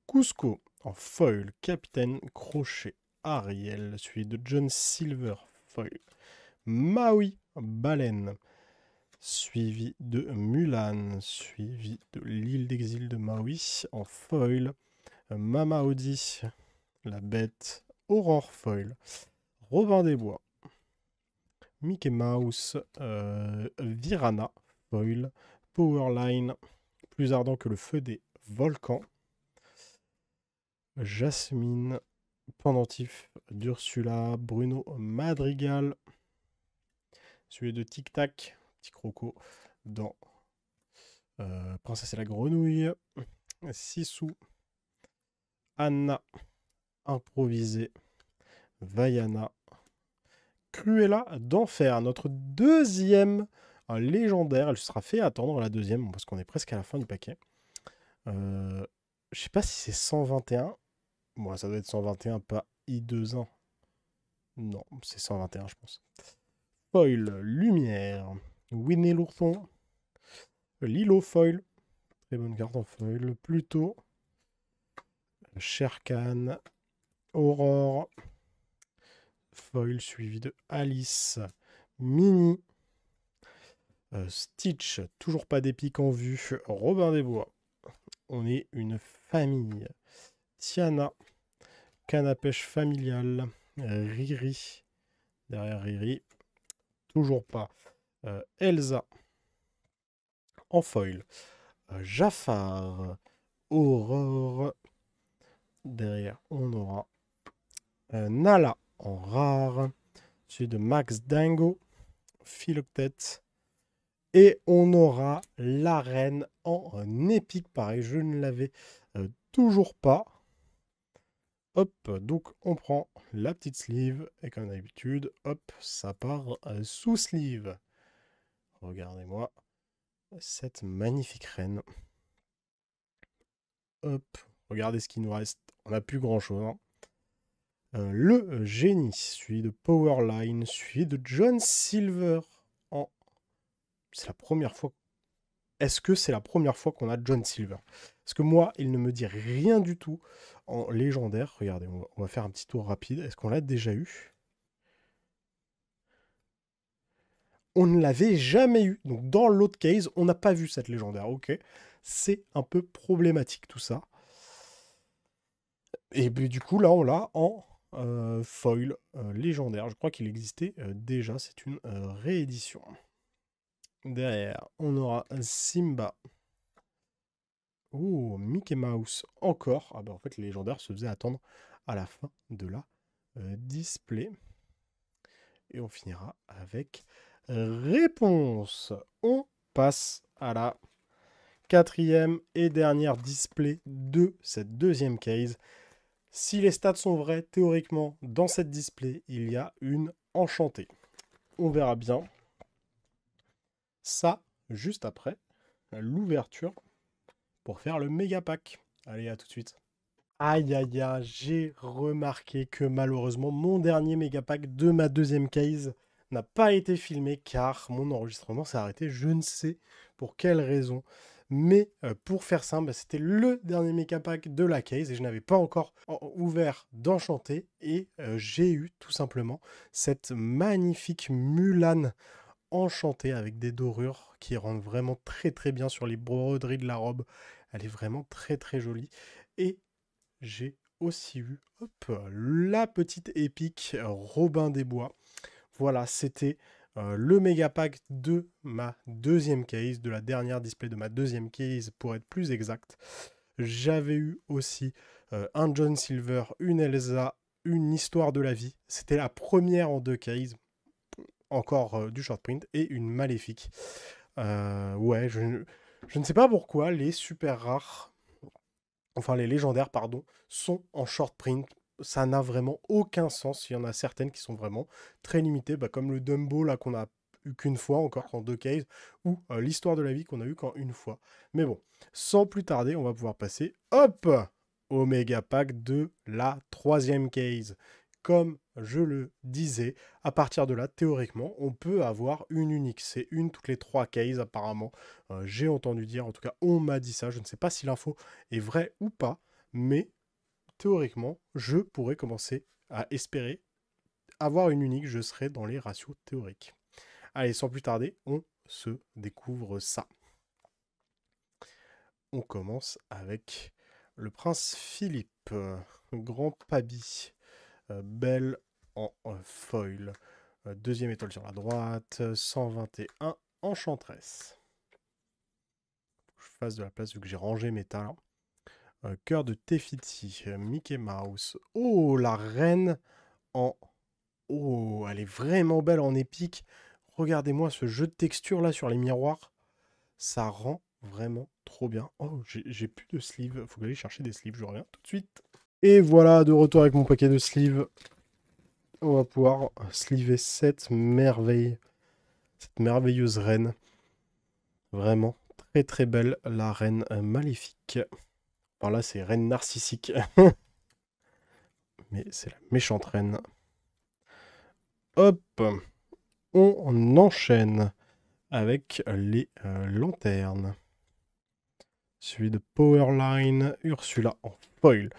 Cusco, en foil, Capitaine, Crochet, Ariel, suivi de John Silver, foil, Maui, baleine, suivi de Mulan, suivi de l'île d'exil de Maui, en foil, Mama Audi, la bête, Aurore foil, Robin des Bois, Mickey Mouse, Virana, foil, Powerline, plus ardent que le feu des volcans, Jasmine, pendentif d'Ursula, Bruno Madrigal, celui de Tic Tac, petit croco, dans Princesse et la grenouille, Sissou, Anna, improvisée, Vaiana, Cruella d'Enfer, notre deuxième légendaire. Elle se sera fait attendre la deuxième, parce qu'on est presque à la fin du paquet. Je sais pas si c'est 121. Bon, ça doit être 121, pas I21. Non, c'est 121, je pense. Foil, Lumière, Winnie l'ourson, Lilo foil, très bonne carte en foil, Pluto, Sherkan, Aurore, foil suivi de Alice, Mini, Stitch, toujours pas d'épique en vue, Robin des Bois, on est une famille, Tiana, canne à pêche familiale, Riri, derrière Riri, toujours pas, Elsa, en foil, Jafar, Aurore, derrière on aura Nala en rare, celui de Max Dingo, Philoctète, et on aura la reine en épique, pareil, je ne l'avais toujours pas. Hop, donc on prend la petite sleeve, et comme d'habitude, hop, ça part sous sleeve. Regardez-moi cette magnifique reine. Hop, regardez ce qu'il nous reste, on n'a plus grand chose, hein. Le génie, suivi de Powerline, suivi de John Silver en... C'est la première fois... Est-ce que c'est la première fois qu'on a John Silver? Parce que moi, il ne me dit rien du tout en légendaire. Regardez, on va faire un petit tour rapide. Est-ce qu'on l'a déjà eu? On ne l'avait jamais eu. Donc dans l'autre case, on n'a pas vu cette légendaire. Ok, c'est un peu problématique tout ça. Et ben, du coup, là, on l'a en... foil légendaire. Je crois qu'il existait déjà. C'est une réédition. Derrière, on aura Simba. Oh, Mickey Mouse encore. Ah ben en fait, les légendaires se faisaient attendre à la fin de la display. Et on finira avec réponse. On passe à la quatrième et dernière display de cette deuxième case. Si les stats sont vrais, théoriquement, dans cette display, il y a une enchantée. On verra bien ça juste après l'ouverture pour faire le méga pack. Allez, à tout de suite. Aïe aïe aïe, j'ai remarqué que malheureusement mon dernier méga pack de ma deuxième case n'a pas été filmé car mon enregistrement s'est arrêté, je ne sais pour quelle raison. Mais pour faire simple, c'était le dernier méga pack de la case et je n'avais pas encore ouvert d'enchanté et j'ai eu tout simplement cette magnifique Mulan enchantée avec des dorures qui rendent vraiment très très bien sur les broderies de la robe. Elle est vraiment très très jolie. Et j'ai aussi eu la petite épique Robin des Bois. Voilà, c'était le méga pack de ma deuxième case, de la dernière display de ma deuxième case pour être plus exact. J'avais eu aussi un John Silver, une Elsa, une histoire de la vie. C'était la première en deux cases, encore du short print, et une maléfique. Ouais, je ne sais pas pourquoi les super rares, enfin les légendaires, pardon, sont en short print. ça n'a vraiment aucun sens. Il y en a certaines qui sont vraiment très limitées, bah, comme le Dumbo là qu'on a eu qu'une fois, encore qu'en 2 cases, ou l'histoire de la vie qu'on a eu qu'en une fois. Mais bon, sans plus tarder, on va pouvoir passer, hop, au méga pack de la 3e case. Comme je le disais, à partir de là, théoriquement, on peut avoir une unique. C'est une toutes les 3 cases apparemment. J'ai entendu dire, en tout cas, on m'a dit ça. Je ne sais pas si l'info est vraie ou pas, mais théoriquement, je pourrais commencer à espérer avoir une unique. Je serai dans les ratios théoriques. Allez, sans plus tarder, on se découvre ça. On commence avec le prince Philippe, grand Pabi, belle en foil. Deuxième étoile sur la droite, 121 enchantresse. Je fasse de la place vu que j'ai rangé mes talents. Cœur de Tefiti, Mickey Mouse. Oh, la reine en... Oh, elle est vraiment belle en épique. Regardez-moi ce jeu de texture là sur les miroirs. Ça rend vraiment trop bien. Oh, j'ai plus de sleeves. Faut que j'aille chercher des sleeves. Je reviens tout de suite. Et voilà, de retour avec mon paquet de sleeves. On va pouvoir sleever cette merveille. Cette merveilleuse reine. Vraiment très très belle. La reine maléfique. Alors là, c'est reine narcissique. Mais c'est la méchante reine. Hop. On enchaîne avec les lanternes. Celui de Powerline, Ursula en foil.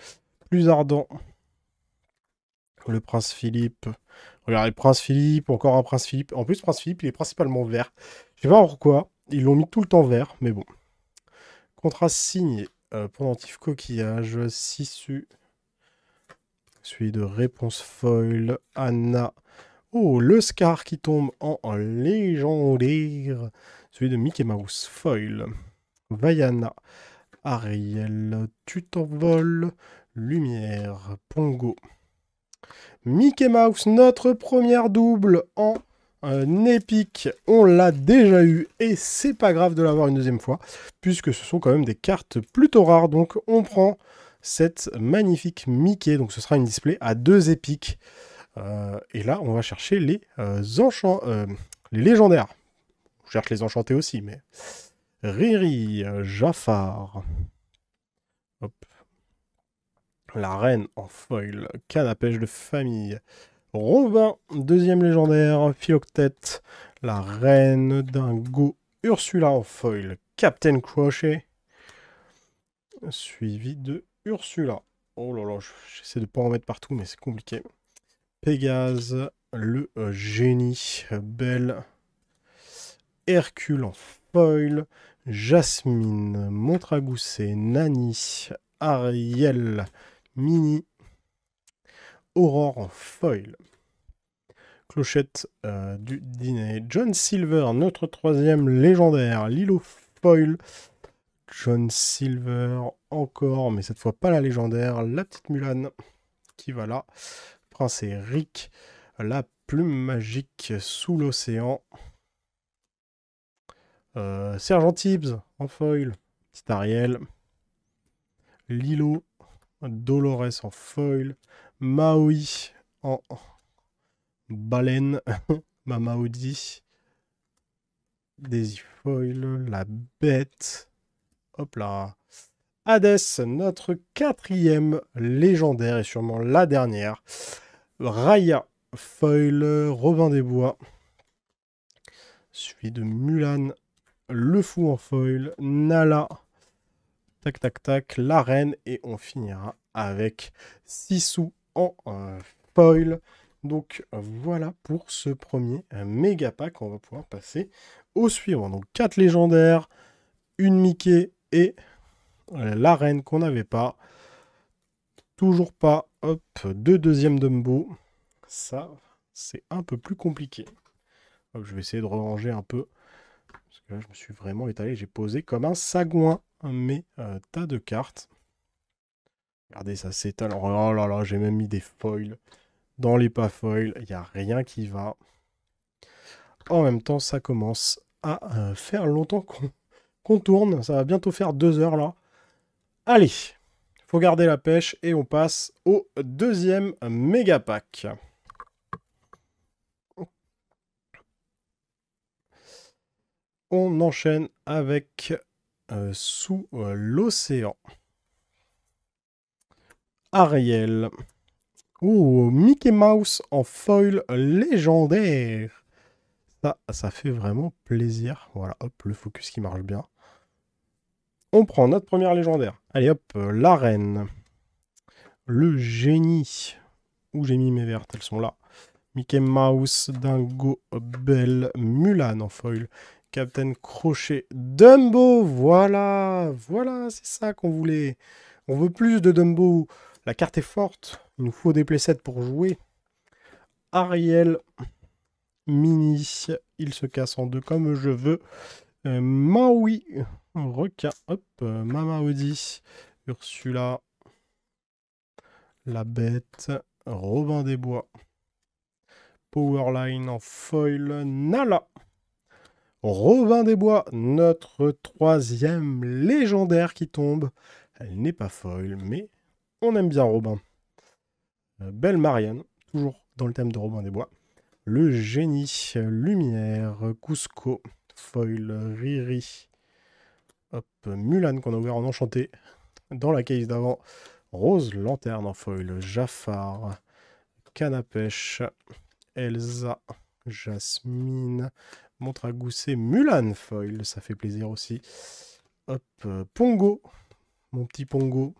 Plus ardent. Le prince Philippe. Regardez, prince Philippe, encore un prince Philippe. En plus, prince Philippe, il est principalement vert. Je sais pas pourquoi. Ils l'ont mis tout le temps vert, mais bon. Contrat signé. Pendentif coquillage, Sissu. Celui de réponse foil, Anna. Oh, le Scar qui tombe en légendaire. Celui de Mickey Mouse foil. Vaiana. Ariel, tu t'envoles. Lumière, Pongo. Mickey Mouse, notre première double en épique. On l'a déjà eu et c'est pas grave de l'avoir une deuxième fois, puisque ce sont quand même des cartes plutôt rares. Donc on prend cette magnifique Mickey. Donc ce sera une display à 2 épiques. Et là, on va chercher les les légendaires. On cherche les enchantés aussi, mais... Riri, Jafar. Hop. La reine en foil, canne à pêche de famille. Robin, deuxième légendaire, Philoctète. La reine dingo, Ursula en foil, Captain Crochet. Suivi de Ursula. Oh là là, j'essaie de ne pas en mettre partout, mais c'est compliqué. Pégase, le génie, Belle. Hercule en foil. Jasmine, Montragousset, Nani, Ariel, Mini, Aurore en foil. Clochette du dîner. John Silver, notre troisième légendaire. Lilo foil. John Silver encore, mais cette fois pas la légendaire. La petite Mulan qui va là. Prince Eric. La plume magique sous l'océan. Sergent Tibbs en foil. Petit Ariel. Lilo. Dolores en foil. Maui en baleine. Mamaudi. Daisy foil. La bête. Hop là. Hades, notre quatrième légendaire et sûrement la dernière. Raya foil. Robin des Bois. Suivi de Mulan. Le fou en foil. Nala. Tac, tac, tac. La reine. Et on finira avec Sissou en foil. Donc voilà pour ce premier méga pack. On va pouvoir passer au suivant. Donc 4 légendaires, une Mickey et la reine qu'on n'avait pas. Toujours pas. Hop, 2 deuxièmes Dumbo. Ça, c'est un peu plus compliqué. Hop, je vais essayer de ranger un peu. Parce que là, je me suis vraiment étalé. J'ai posé comme un sagouin mes tas de cartes. Regardez, ça s'étale. Oh là là, j'ai même mis des foils. Dans les pas foils, il n'y a rien qui va. En même temps, ça commence à faire longtemps qu'on tourne. Ça va bientôt faire 2 heures là. Allez, Faut garder la pêche et on passe au deuxième méga pack. On enchaîne avec Sous l'océan. Ariel. Oh, Mickey Mouse en foil légendaire. Ça fait vraiment plaisir. Voilà, hop, le focus qui marche bien. On prend notre première légendaire. Allez hop, la reine. Le génie. Où j'ai mis mes vertes, elles sont là. Mickey Mouse, Dingo, Belle, Mulan en foil. Captain Crochet, Dumbo. Voilà, voilà, c'est ça qu'on voulait. On veut plus de Dumbo. La carte est forte. Il nous faut des playsets pour jouer. Ariel, Mini. Il se casse en deux comme je veux. Maui, requin, hop, Mama Audi, Ursula, la bête, Robin des Bois, Powerline en foil, Nala, Robin des Bois, notre troisième légendaire qui tombe. Elle n'est pas foil, mais on aime bien Robin. Belle Marianne, toujours dans le thème de Robin des Bois. Le génie, Lumière, Cusco, foil, Riri. Hop, Mulan qu'on a ouvert en enchanté. Dans la case d'avant, Rose Lanterne en foil, Jafar, Canne à pêche, Elsa, Jasmine, Montre à gousset, Mulan foil, ça fait plaisir aussi. Hop, Pongo, mon petit Pongo.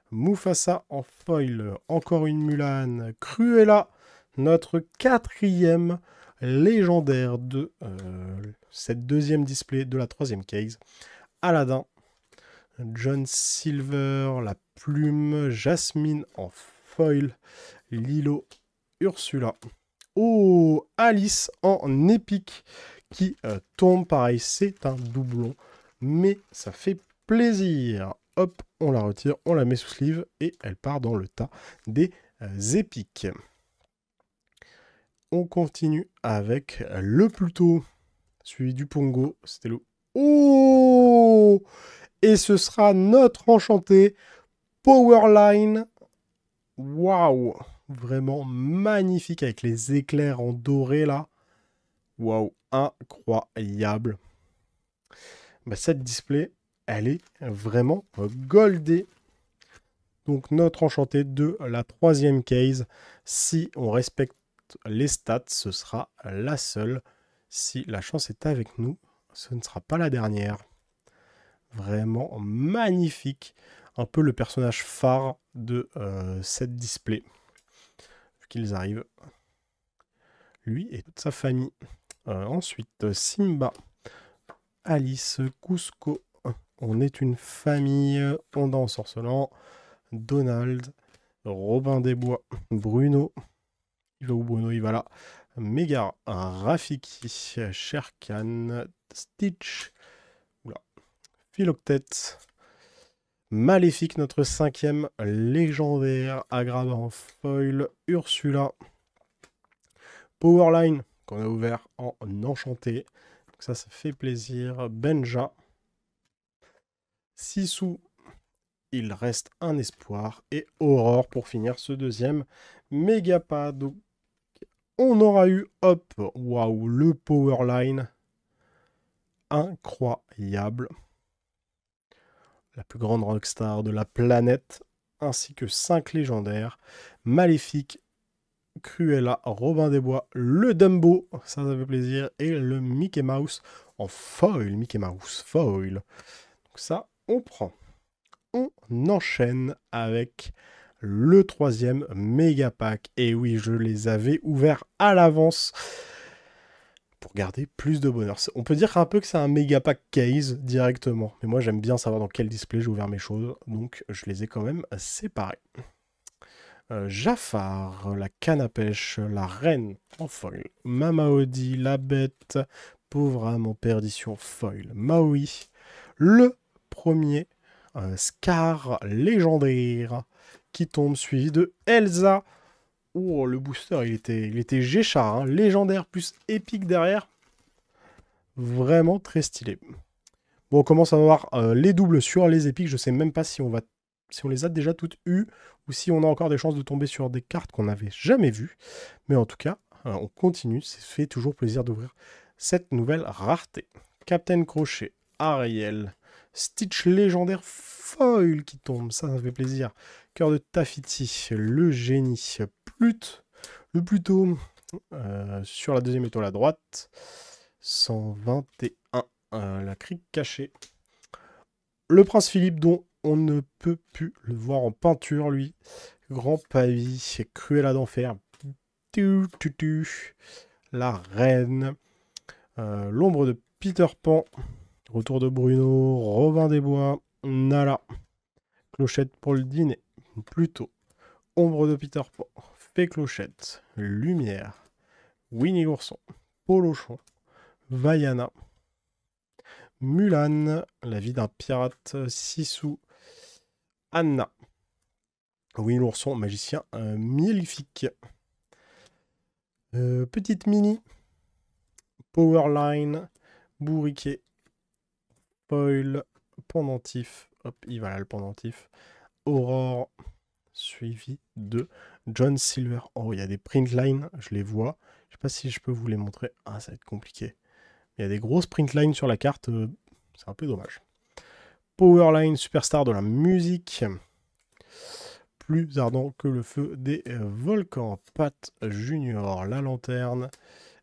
Mufasa en foil, encore une Mulan. Cruella, notre quatrième légendaire de cette deuxième display de la troisième case. Aladdin, John Silver, la plume, Jasmine en foil, Lilo, Ursula. Oh, Alice en épique qui tombe, pareil, c'est un doublon, mais ça fait plaisir. Hop, on la retire, on la met sous sleeve et elle part dans le tas des épiques. On continue avec le Pluto, suivi du Pongo, c'était le... Oh! Et ce sera notre enchanté Powerline. Waouh! Vraiment magnifique avec les éclairs en doré là. Waouh! Incroyable. Bah, cette display, elle est vraiment goldée. Donc notre enchanté de la troisième case. Si on respecte les stats, ce sera la seule. Si la chance est avec nous, ce ne sera pas la dernière. Vraiment magnifique. Un peu le personnage phare de cette display. Vu qu'ils arrivent. Lui et toute sa famille. Ensuite, Simba, Alice, Cusco. On est une famille. Panda ensorcelant. Donald, Robin des Bois, Bruno. Il va où Bruno? Il va là. Mégara, Rafiki, Sherkan, Stitch. Oula. Philoctète. Maléfique, notre cinquième légendaire. Agrabah en foil. Ursula. Powerline, qu'on a ouvert en enchanté. Donc ça fait plaisir. Benja. Sissou. Il reste un espoir. Et Aurore pour finir ce deuxième Mégapad. Donc, on aura eu, hop, waouh, le Powerline. Incroyable. La plus grande rockstar de la planète. Ainsi que 5 légendaires. Maléfique, Cruella, Robin des Bois, le Dumbo, ça fait plaisir. Et le Mickey Mouse en foil. Mickey Mouse foil. Donc ça, on prend. On enchaîne avec le troisième méga pack. Et oui, je les avais ouverts à l'avance pour garder plus de bonheur. On peut dire un peu que c'est un méga pack case directement. Mais moi, j'aime bien savoir dans quel display j'ai ouvert mes choses. Donc, je les ai quand même séparés. Jafar, la canne à pêche, la reine en foil. Mama Audi, la bête, pauvre âme en perdition foil. Maui, le premier Scar légendaire qui tombe, suivi de Elsa. Oh, le booster, il était Géchard, hein, légendaire plus épique derrière. Vraiment très stylé. Bon, on commence à avoir les doubles sur les épiques. Je sais même pas si on va si on les a déjà toutes eues, ou si on a encore des chances de tomber sur des cartes qu'on n'avait jamais vues. Mais en tout cas, on continue, ça fait toujours plaisir d'ouvrir cette nouvelle rareté. Captain Crochet, Ariel, Stitch légendaire foil qui tombe, ça fait plaisir. Cœur de Taffiti, le génie, Plute, le Pluto, sur la deuxième étoile à droite, 121, la crique cachée. Le prince Philippe dont on ne peut plus le voir en peinture, lui. Grand Pavis, Cruella d'enfer, la reine, l'ombre de Peter Pan, retour de Bruno, Robin des Bois, Nala, Clochette pour le dîner, plutôt, ombre de Peter Pan, Fée Clochette, Lumière, Winnie l'ourson, Polochon, Vaiana, Mulan, La vie d'un pirate, Sissou, Anna, Winnie l'ourson, magicien, Mielifique, Petite Mini, Powerline, Bourriquet, Foil, Pendentif, hop, il va là le pendentif, Aurore, suivi de John Silver. Oh, il y a des print lines, je les vois. Je sais pas si je peux vous les montrer. Ah, ça va être compliqué. Il y a des grosses print lines sur la carte, c'est un peu dommage. Powerline, superstar de la musique. Plus ardent que le feu des volcans. Pat Junior, la lanterne.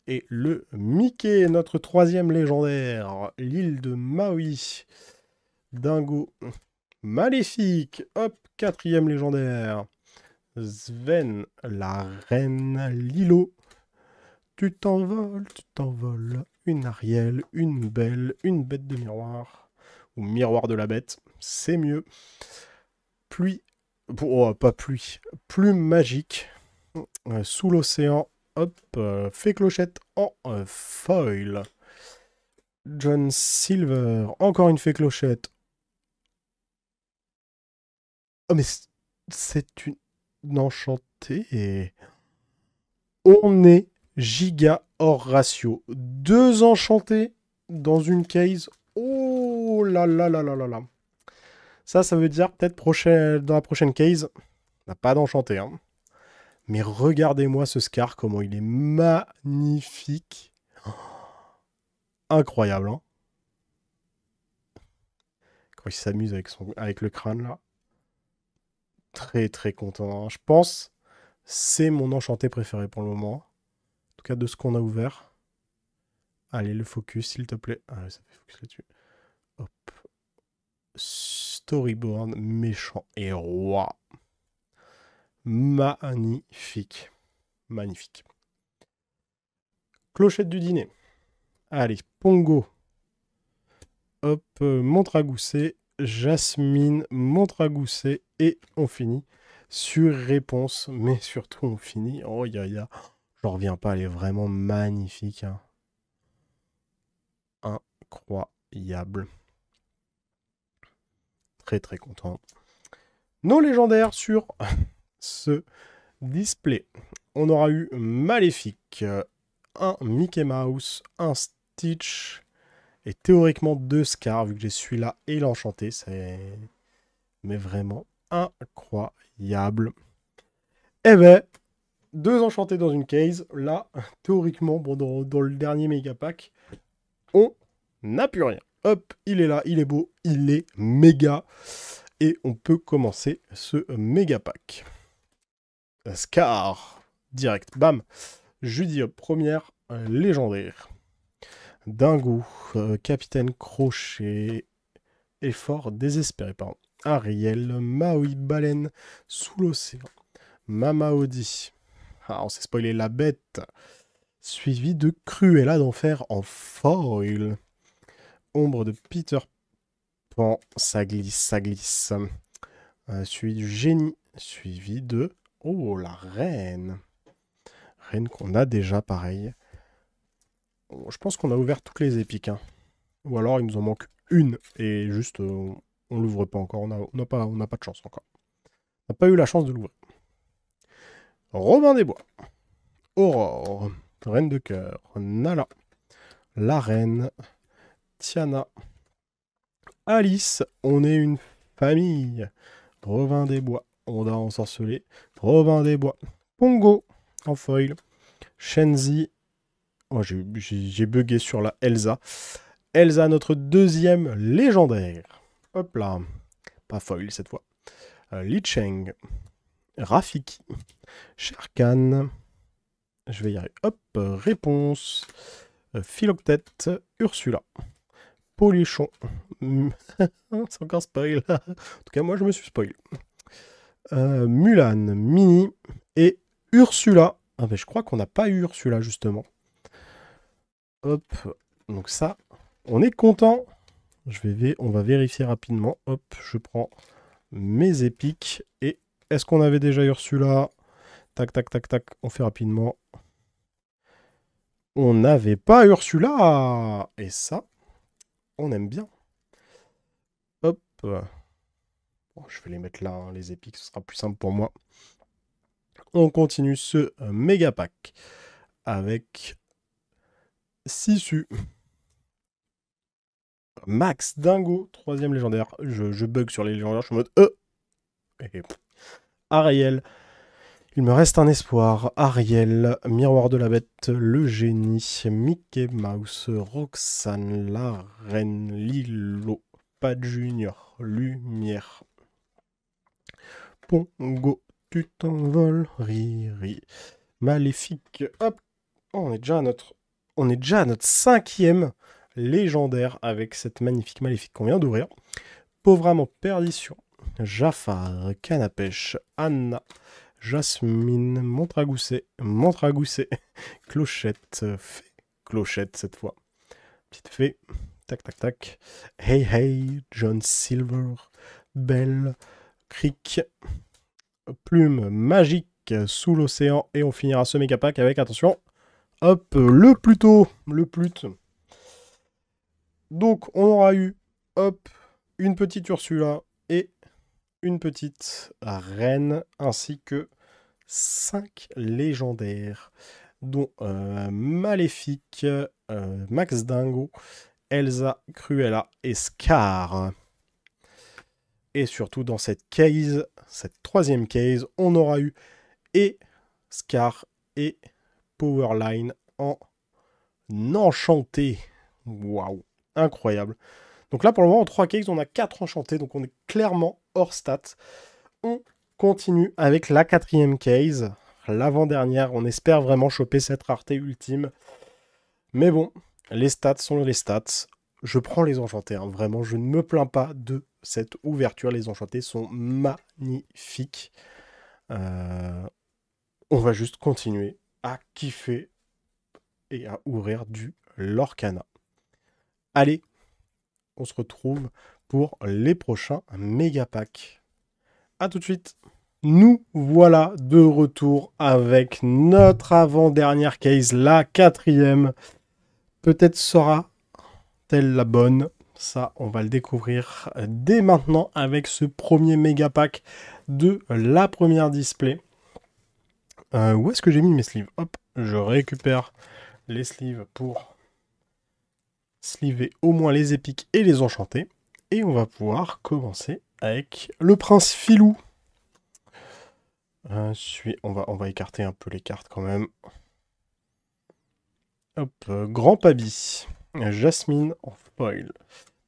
Et le Mickey, notre troisième légendaire. L'île de Maui. Dingo. Maléfique. Hop, quatrième légendaire. Sven, la reine. Lilo. Tu t'envoles. Une Ariel, une belle, une bête de miroir. Ou miroir de la bête, c'est mieux. Pluie. Oh, pas pluie. Plume magique. Sous l'océan. Hop, Fée Clochette en foil. John Silver, encore une Fée Clochette. Oh, mais c'est une enchantée. On est giga hors ratio. 2 enchantés dans une case. Oh là là là là là là. Ça veut dire peut-être dans la prochaine case, on n'a pas d'enchanté. Hein. Mais regardez-moi ce Scar, comment il est magnifique. Oh, incroyable. Hein. Quand il s'amuse avec le crâne là. Très très content. Hein. Je pense c'est mon enchanté préféré pour le moment. En tout cas de ce qu'on a ouvert. Allez, le focus s'il te plaît. Ah, ça fait focus là-dessus. Hop. Storyboard, méchant et roi. Magnifique. Magnifique. Clochette du dîner. Allez, Pongo. Hop, montre à gousset. Jasmine, montre à gousset. Et on finit sur réponse. Mais surtout, on finit. Oh, j'en reviens pas, elle est vraiment magnifique. Hein. Incroyable. Très très content. Nos légendaires sur ce display. On aura eu Maléfique, un Mickey Mouse, un Stitch et théoriquement 2 Scar vu que j'ai celui-là et l'enchanté. C'est mais vraiment incroyable. Eh ben, 2 enchantés dans une case. Là, théoriquement, bon, dans le dernier méga pack, on n'a plus rien. Hop, il est là, il est beau, il est méga. Et on peut commencer ce méga pack. Scar, direct, bam. Judy, première légendaire. Dingo, Capitaine Crochet, Effort désespéré, pardon. Ariel, Maui, Baleine, Sous l'océan. Mama Audi. Ah, on s'est spoilé la bête. Suivi de Cruella d'enfer en foil. Ombre de Peter Pan, ça glisse, ça glisse. Suivi du génie, suivi de... Oh, la reine. Reine qu'on a déjà, pareil. Je pense qu'on a ouvert toutes les épiques. Hein. Ou alors, il nous en manque une. Et juste, on l'ouvre pas encore. On n'a pas de chance encore. On n'a pas eu la chance de l'ouvrir. Robin des Bois. Aurore. Reine de cœur. Nala. La reine. Tiana. Alice. On est une famille. Robin des Bois, Onda ensorcelé, Robin des Bois, Pongo en foil, Shenzi, oh, j'ai bugué sur la Elsa. Elsa, notre deuxième légendaire. Hop là, pas foil cette fois. Li Cheng, Rafiki, Sherkan, je vais y arriver. Hop, réponse. Philoctète, Ursula, Polichon. C'est encore spoil. En tout cas, moi, je me suis spoil. Mulan, Mini et Ursula. Ah, ben, je crois qu'on n'a pas eu Ursula, justement. Hop, donc ça, on est content. On va vérifier rapidement. Hop, je prends mes épiques. Et est-ce qu'on avait déjà Ursula? Tac, tac, tac, tac. On fait rapidement. On n'avait pas Ursula. Et ça, on aime bien. Hop. Bon, je vais les mettre là, hein, les épiques, ce sera plus simple pour moi. On continue ce méga pack avec Sisu. Max Dingo, troisième légendaire. Je bug sur les légendaires, je suis en mode Et Ariel. Il me reste un espoir. Ariel, Miroir de la Bête, le génie, Mickey Mouse, Roxane, la reine, Lilo, Pat Junior, Lumière, Pongo, tu t'envoles, Riri, Maléfique. Hop, on est déjà à notre cinquième légendaire avec cette magnifique Maléfique qu'on vient d'ouvrir. Pauvre âme en perdition, Jafar, Canne à pêche, Anna, Jasmine, Montragousset, Clochette, Fée, Clochette cette fois. Petite fée, tac tac tac. Hey Hey, John Silver, Belle, Crick, Plume magique sous l'océan. Et on finira ce méga pack avec, attention, hop, le Pluto, le Plute. Donc on aura eu, hop, une petite Ursula et une petite reine, ainsi que 5 légendaires, dont Maléfique, Max Dingo, Elsa, Cruella et Scar. Et surtout dans cette case, cette troisième case, on aura eu et Scar et Powerline en enchanté. Waouh, incroyable. Donc là, pour le moment, en 3 cases, on a 4 enchantés. Donc on est clairement hors stats. On continue avec la 4e case. L'avant-dernière. On espère vraiment choper cette rareté ultime. Mais bon, les stats sont les stats. Je prends les enchantés. Hein. Vraiment, je ne me plains pas de cette ouverture. Les enchantés sont magnifiques. On va juste continuer à kiffer et à ouvrir du Lorcana. Allez, on se retrouve pour les prochains méga packs. A tout de suite. Nous voilà de retour avec notre avant-dernière case, la 4e. Peut-être sera-t-elle la bonne. Ça, on va le découvrir dès maintenant avec ce premier méga pack de la première display. Où est-ce que j'ai mis mes sleeves? Hop, je récupère les sleeves pour sleever au moins les épiques et les enchantés. Et on va pouvoir commencer avec le prince Filou. On va écarter un peu les cartes quand même. Hop, Grand Pabi. Jasmine en foil.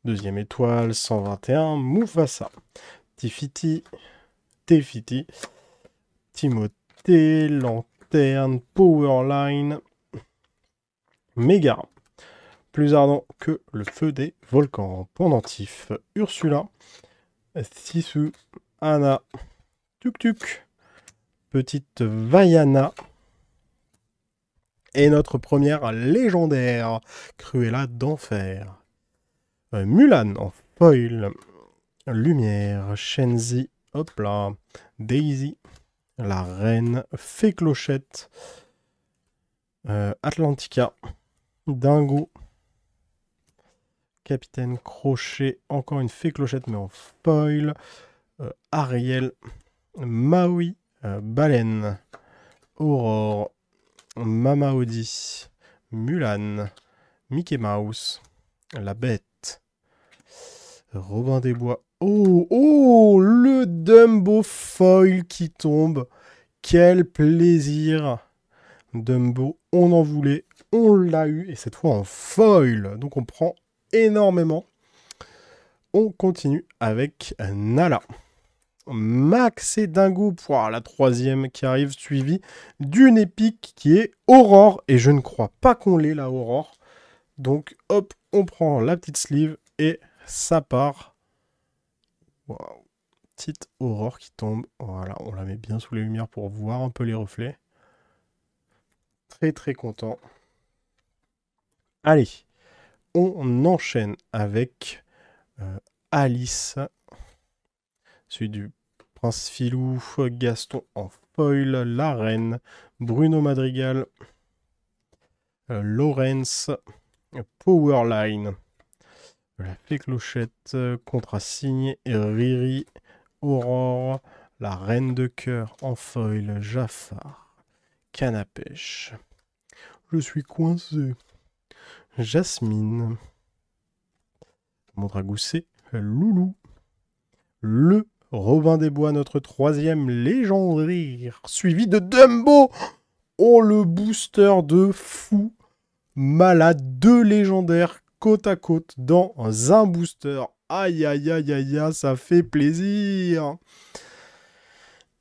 Deuxième étoile, 121. Mufasa. Tifiti. Tefiti. Timothée. Lanterne. Powerline. Mégara. Plus ardent que le feu des volcans. Pendentif. Ursula. Sisu. Anna. Tuk Tuk. Petite Vaiana. Et notre première légendaire, Cruella d'Enfer. Mulan en foil. Lumière, Shenzi, hop là. Daisy, la reine, Fée Clochette. Atlantica, Dingo. Capitaine Crochet, encore une Fée Clochette mais en foil. Ariel, Maui. Baleine, Aurore, Mama Audi, Mulan, Mickey Mouse, La Bête, Robin des Bois, Oh, oh, le Dumbo foil qui tombe. Quel plaisir. Dumbo, on en voulait, on l'a eu, et cette fois en foil. Donc on prend énormément. On continue avec Nala. Max et Dingo pour la troisième qui arrive, suivie d'une épique qui est Aurore. Et je ne crois pas qu'on l'ait, la Aurore. Donc hop, on prend la petite sleeve et ça part. Waouh. Petite Aurore qui tombe. Voilà, on la met bien sous les lumières pour voir un peu les reflets. Très très content. Allez, on enchaîne avec Alice. Celui du Prince Filou, Gaston en foil, la Reine, Bruno Madrigal, Lawrence, Powerline, la Fée Clochette, contrat signé, Riri, Aurore, la Reine de Cœur en foil, Jafar, Canne à pêche. Je suis coincé. Jasmine, Mondragousset, Loulou, le Robin des Bois, notre troisième légendaire, suivi de Dumbo. Oh, le booster de fou malade, 2 légendaires côte à côte dans un booster. Aïe, aïe, aïe, aïe, aïe, ça fait plaisir.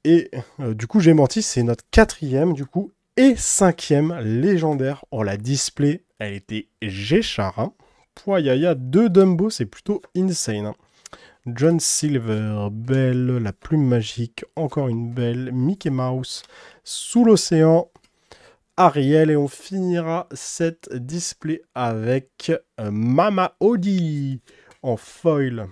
Et du coup, j'ai menti, c'est notre 4e, du coup, et 5e légendaire. Oh, la display, elle était Géchard. Hein. Pouaillaya, 2 Dumbo, c'est plutôt insane. Hein. John Silver, Belle, la plume magique, encore une belle, Mickey Mouse, sous l'océan, Ariel, et on finira cette display avec Mama Odie en foil.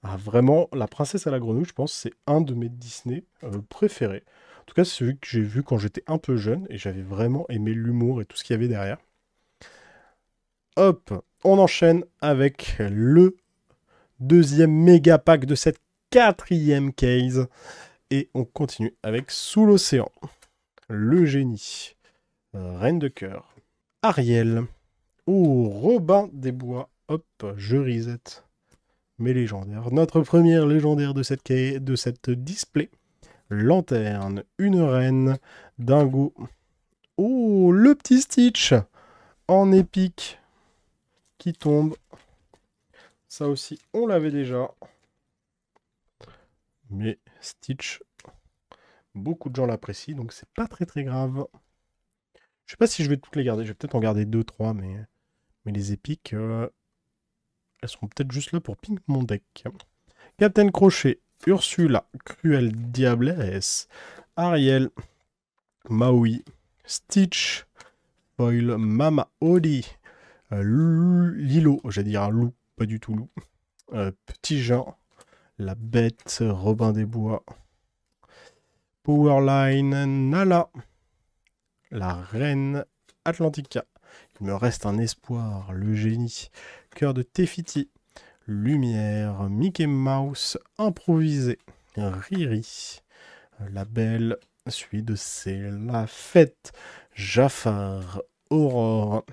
Ah, vraiment, la princesse à la grenouille, je pense, c'est un de mes Disney préférés. En tout cas, c'est celui que j'ai vu quand j'étais un peu jeune, et j'avais vraiment aimé l'humour et tout ce qu'il y avait derrière. Hop, on enchaîne avec le 2e méga pack de cette 4e case. Et on continue avec Sous l'océan. Le génie. Reine de cœur. Ariel. Oh, Robin des Bois. Hop, je reset mes légendaires. Notre première légendaire de cette display. Lanterne. Une reine. Dingo. Oh, le petit Stitch. En épique. Qui tombe. Ça aussi, on l'avait déjà. Mais Stitch, beaucoup de gens l'apprécient, donc c'est pas très très grave. Je sais pas si je vais toutes les garder. Je vais peut-être en garder 2-3, mais les épiques, elles seront peut-être juste là pour ping mon deck. Captain Crochet, Ursula, Cruelle Diablesse, Ariel, Maui, Stitch, Foil, Mama Odie, Lilo, j'allais dire un loup, pas du tout loup. Petit Jean, la Bête, Robin des Bois, Powerline, Nala, la Reine, Atlantica. Il me reste un espoir, le génie, Cœur de Tefiti, Lumière, Mickey Mouse, Improvisé, Riri, la Belle, celui de C'est la Fête, Jafar, Aurore,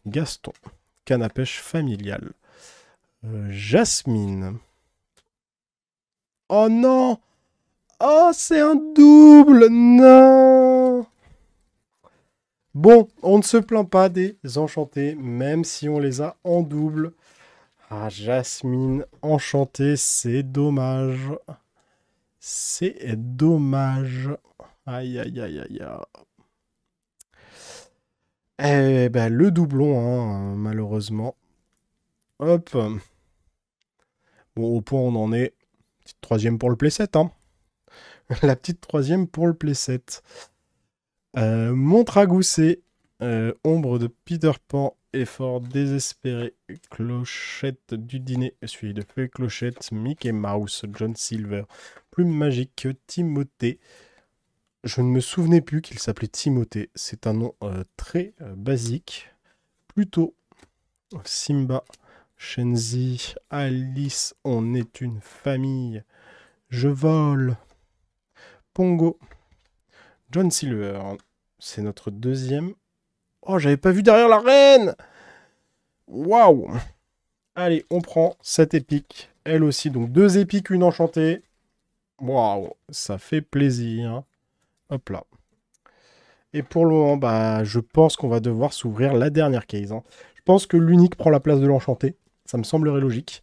Gaston, Canne à pêche familiale, Jasmine. Oh non! Oh, c'est un double! Non! Bon, on ne se plaint pas des enchantés, même si on les a en double. Ah, Jasmine, enchantée, c'est dommage. C'est dommage. Aïe, aïe, aïe, aïe, aïe. Eh ben, le doublon, hein, malheureusement. Hop. Bon, au point on en est. Petite 3e pour le playset, hein. La petite 3e pour le playset. Montragousset, Ombre de Peter Pan, Effort désespéré, Clochette du dîner, suivi de Fée Clochette, Mickey Mouse, John Silver, Plume magique, Timothée. Je ne me souvenais plus qu'il s'appelait Timothée. C'est un nom très basique. Plutôt Simba, Shenzi, Alice, on est une famille. Je vole. Pongo. John Silver. C'est notre 2e. Oh, j'avais pas vu derrière la reine. Waouh. Allez, on prend cette épique. Elle aussi, donc 2 épiques, une enchantée. Waouh, ça fait plaisir. Hop là. Et pour le moment, bah, je pense qu'on va devoir s'ouvrir la dernière case. Hein. Je pense que l'unique prend la place de l'enchanté. Ça me semblerait logique.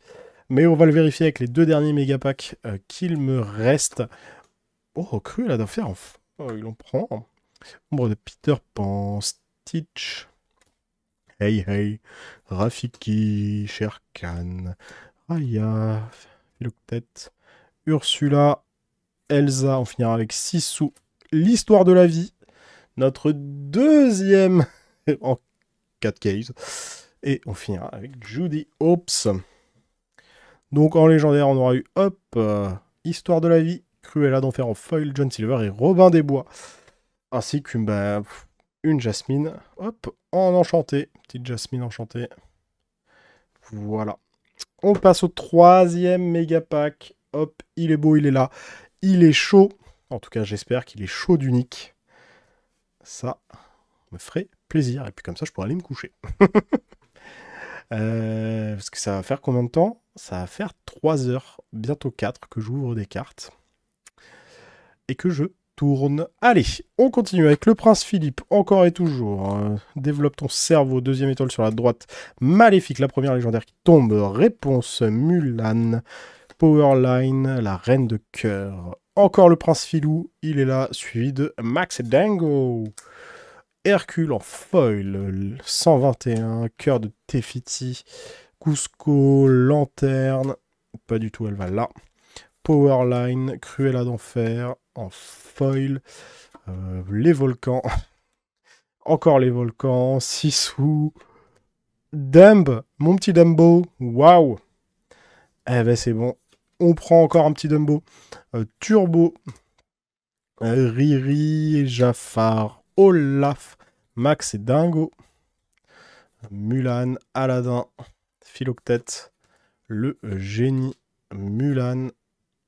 Mais on va le vérifier avec les 2 derniers méga packs qu'il me reste. Oh, cru, là, d'affaire. Oh, il en prend. Ombre de Peter Pan, Stitch. Hey, hey. Rafiki, Sherkan, Raya, Philoctète, Ursula, Elsa. On finira avec Sisu. L'histoire de la vie. Notre deuxième en 4 cases. Et on finira avec Judy Hopes. Donc en légendaire, on aura eu hop, Histoire de la vie, Cruella d'enfer en foil, John Silver et Robin des Bois. Ainsi qu'une une Jasmine. Hop, en enchanté. Petite Jasmine enchantée. Voilà. On passe au 3e méga pack. Hop, il est beau, il est là. Il est chaud. En tout cas, j'espère qu'il est chaud d'unique. Ça me ferait plaisir. Et puis comme ça, je pourrais aller me coucher. Parce que ça va faire combien de temps? Ça va faire 3 heures, bientôt 4, que j'ouvre des cartes. Et que je tourne. Allez, on continue avec le Prince Philippe, encore et toujours. Développe ton cerveau, 2e étoile sur la droite. Maléfique, la première légendaire qui tombe. Réponse, Mulan. Powerline, la reine de cœur. Encore le Prince Filou, il est là, suivi de Max Dango. Hercule en foil, 121, cœur de Tefiti, Cusco, lanterne, pas du tout, elle va là. Powerline, Cruella d'enfer, en foil, les volcans, encore les volcans, Sisu, Dumb, mon petit Dumbo, waouh. Eh ben c'est bon, on prend encore un petit Dumbo, Turbo, Riri, Jafar, Olaf, Max et Dingo, Mulan, Aladdin, Philoctète, le génie, Mulan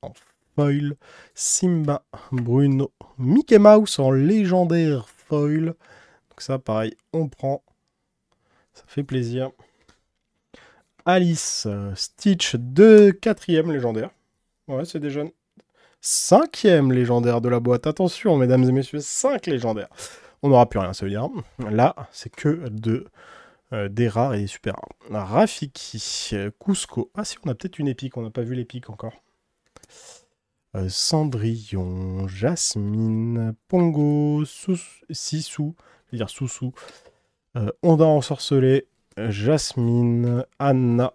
en foil, Simba, Bruno, Mickey Mouse en légendaire foil. Donc ça, pareil, on prend. Ça fait plaisir. Alice, Stitch de 4e légendaire. Ouais, c'est déjà 5e légendaire de la boîte. Attention, mesdames et messieurs, 5 légendaires. On n'aura plus rien, ça veut dire. Là, c'est que des rares et des super rares. Rafiki, Cusco. Ah si, on a peut-être une épique, on n'a pas vu l'épique encore. Cendrillon, Jasmine, Pongo, Sisu, je veux dire Soussou, Ondin ensorcelé, Jasmine, Anna,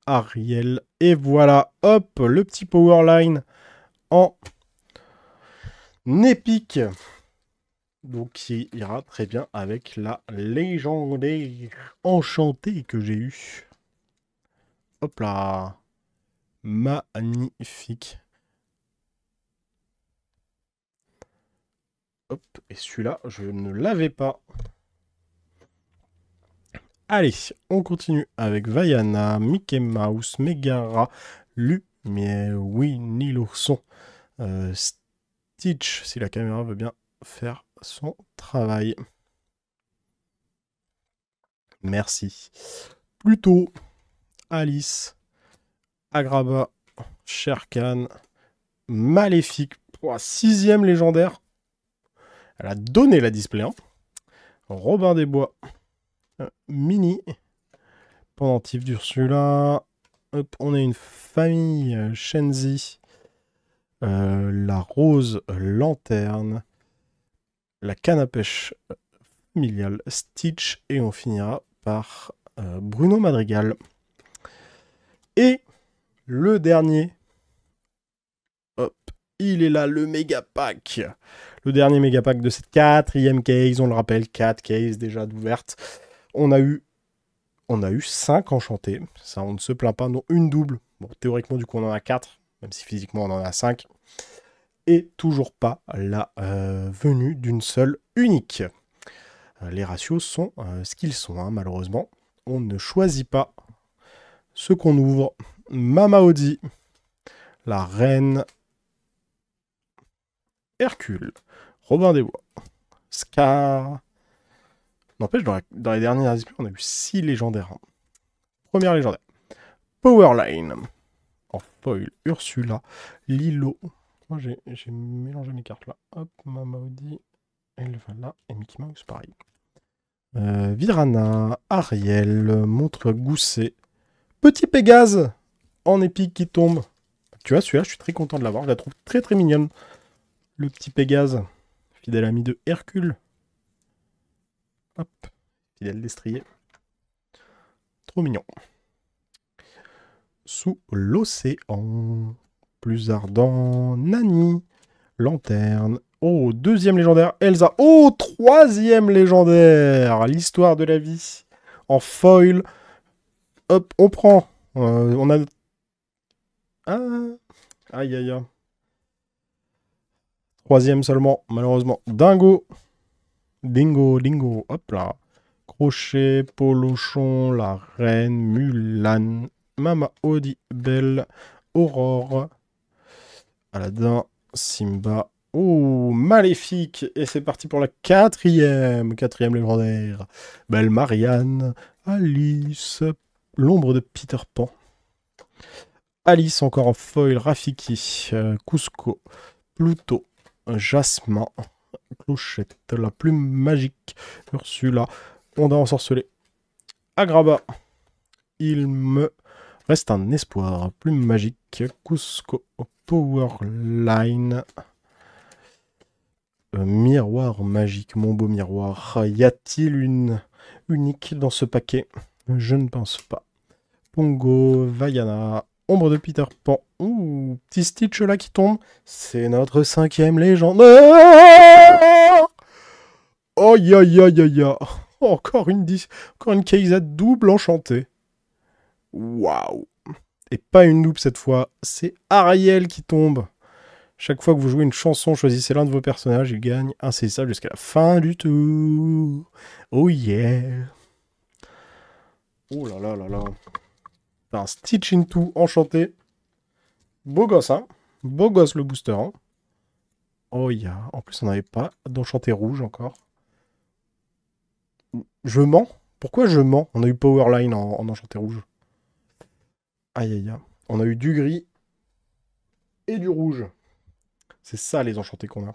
Ariel, et voilà, hop, le petit Powerline en épique. Donc qui ira très bien avec la légendaire enchantée que j'ai eue. Hop là. Magnifique. Hop, et celui-là, je ne l'avais pas. Allez, on continue avec Vaiana, Mickey Mouse, Megara, Lumière, Winnie l'ourson, Stitch, si la caméra veut bien faire son travail. Merci. Pluto, Alice, Agrabah, Sherkan, Maléfique, 6e légendaire. Elle a donné la display. Hein. Robin des Bois, Mini, pendentif d'Ursula. Hop, on a une famille Shenzi, la rose lanterne, la canne à pêche familiale Stitch, et on finira par Bruno Madrigal. Et le dernier, hop, il est là, le méga pack. Le dernier méga pack de cette 4e case, on le rappelle, 4 cases déjà d'ouvertes. On a eu 5 enchantés, ça on ne se plaint pas, non, une double. Bon, théoriquement, du coup, on en a 4, même si physiquement, on en a 5. Et toujours pas la venue d'une seule unique. Les ratios sont ce qu'ils sont, hein, malheureusement. On ne choisit pas ce qu'on ouvre. Mama Audi, la reine, Hercule, Robin des Bois, Scar. N'empêche, dans les dernières displays, on a eu 6 légendaires. première légendaire. Powerline. En foil, Ursula, Lilo. Moi, j'ai mélangé mes cartes là. Hop, Mamaudi, Elvala et Mickey Mouse, pareil. Virana, Ariel, Montre Gousset. Petit Pégase en épique qui tombe. Tu vois, celui-là, je suis très content de l'avoir. Je la trouve très très mignonne. Le petit Pégase, fidèle ami de Hercule. Hop, fidèle destrier. Trop mignon. Sous l'océan. Plus ardent, Nani. Lanterne. Oh, deuxième légendaire, Elsa. Oh, troisième légendaire. L'histoire de la vie. En foil. Hop, on prend. On a... Ah. Aïe, aïe, aïe. Troisième seulement, malheureusement. Dingo. Dingo, dingo. Hop là. Crochet, Polochon, la reine, Mulan, Mama Odi, Belle, Aurore, Aladdin, Simba. Oh, maléfique. Et c'est parti pour la quatrième légendaire. Belle Marianne, Alice, l'ombre de Peter Pan. Alice encore en foil, Rafiki, Cusco, Pluto, Jasmin, Clochette, la plume magique, Ursula, Onda ensorcelé, Agrabah. Il me reste un espoir, plume magique, Cusco, Powerline, miroir magique, mon beau miroir. Y a-t-il une unique dans ce paquet? Je ne pense pas. Pongo, Vaiana, ombre de Peter Pan. Ouh, petit Stitch là qui tombe. C'est notre cinquième légende. Oh, ya, ya, ya, ya. Encore une case à double enchantée. Waouh. Et pas une double cette fois. C'est Ariel qui tombe. Chaque fois que vous jouez une chanson, choisissez l'un de vos personnages. Il gagne insaisissable jusqu'à la fin du tour. Oh yeah. Oh là là là là. Un Stitch Into enchanté. Beau gosse, hein. Beau gosse le booster, hein. Oh yeah. En plus, on n'avait pas d'enchanté rouge encore. Je mens? Pourquoi je mens? On a eu Powerline en enchanté rouge. Aïe aïe aïe. On a eu du gris et du rouge. C'est ça les enchantés qu'on a.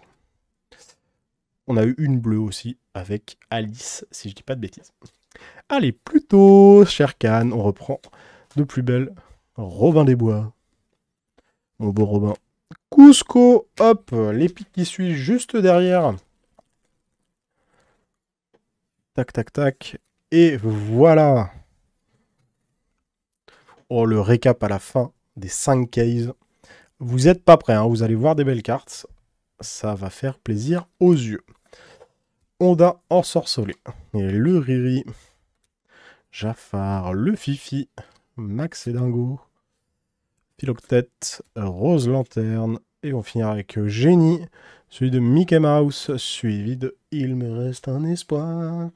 On a eu une bleue aussi avec Alice, si je dis pas de bêtises. Allez, plutôt, cher Khan, on reprend de plus belle. Robin des Bois. Mon beau Robin. Cusco, hop, l'épique qui suit juste derrière. Tac, tac, tac. Et voilà. Oh, le récap à la fin des 5 cases. Vous n'êtes pas prêts, hein, vous allez voir des belles cartes. Ça va faire plaisir aux yeux. Onda ensorcelé. Et le Riri. Jafar, le Fifi. Max et Dingo. Philoctète. Rose Lanterne. Et on finira avec Génie. Celui de Mickey Mouse. Suivi de Il me reste un espoir.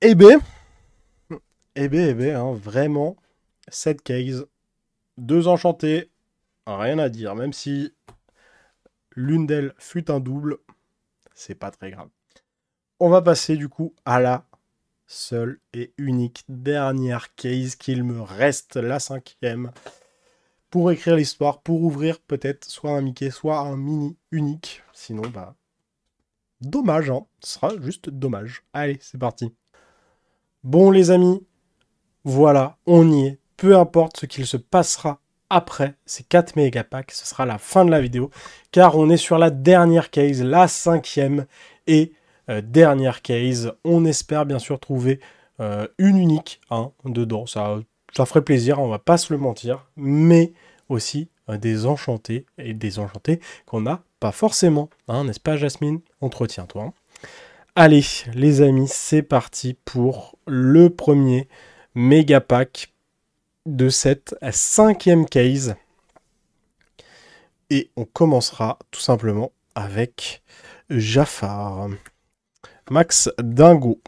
Eh ben, hein, vraiment, cette case. 2 enchantés, rien à dire. Même si l'une d'elles fut un double, c'est pas très grave. On va passer du coup à la seule et unique dernière case qu'il me reste, la 5e. Pour écrire l'histoire, pour ouvrir peut-être soit un Mickey, soit un mini unique. Sinon, bah, dommage, hein. Ce sera juste dommage. Allez, c'est parti. Bon les amis, voilà, on y est. Peu importe ce qu'il se passera après ces 4 méga packs, ce sera la fin de la vidéo, car on est sur la dernière case, la 5e et dernière case. On espère bien sûr trouver une unique dedans, ça ferait plaisir, on va pas se le mentir, mais aussi des enchantés, et des enchantés qu'on n'a pas forcément, n'est-ce pas Jasmine? Entretiens-toi. Allez les amis, c'est parti pour le premier méga pack de cette 5e case. Et on commencera tout simplement avec Jafar, Max Dingo,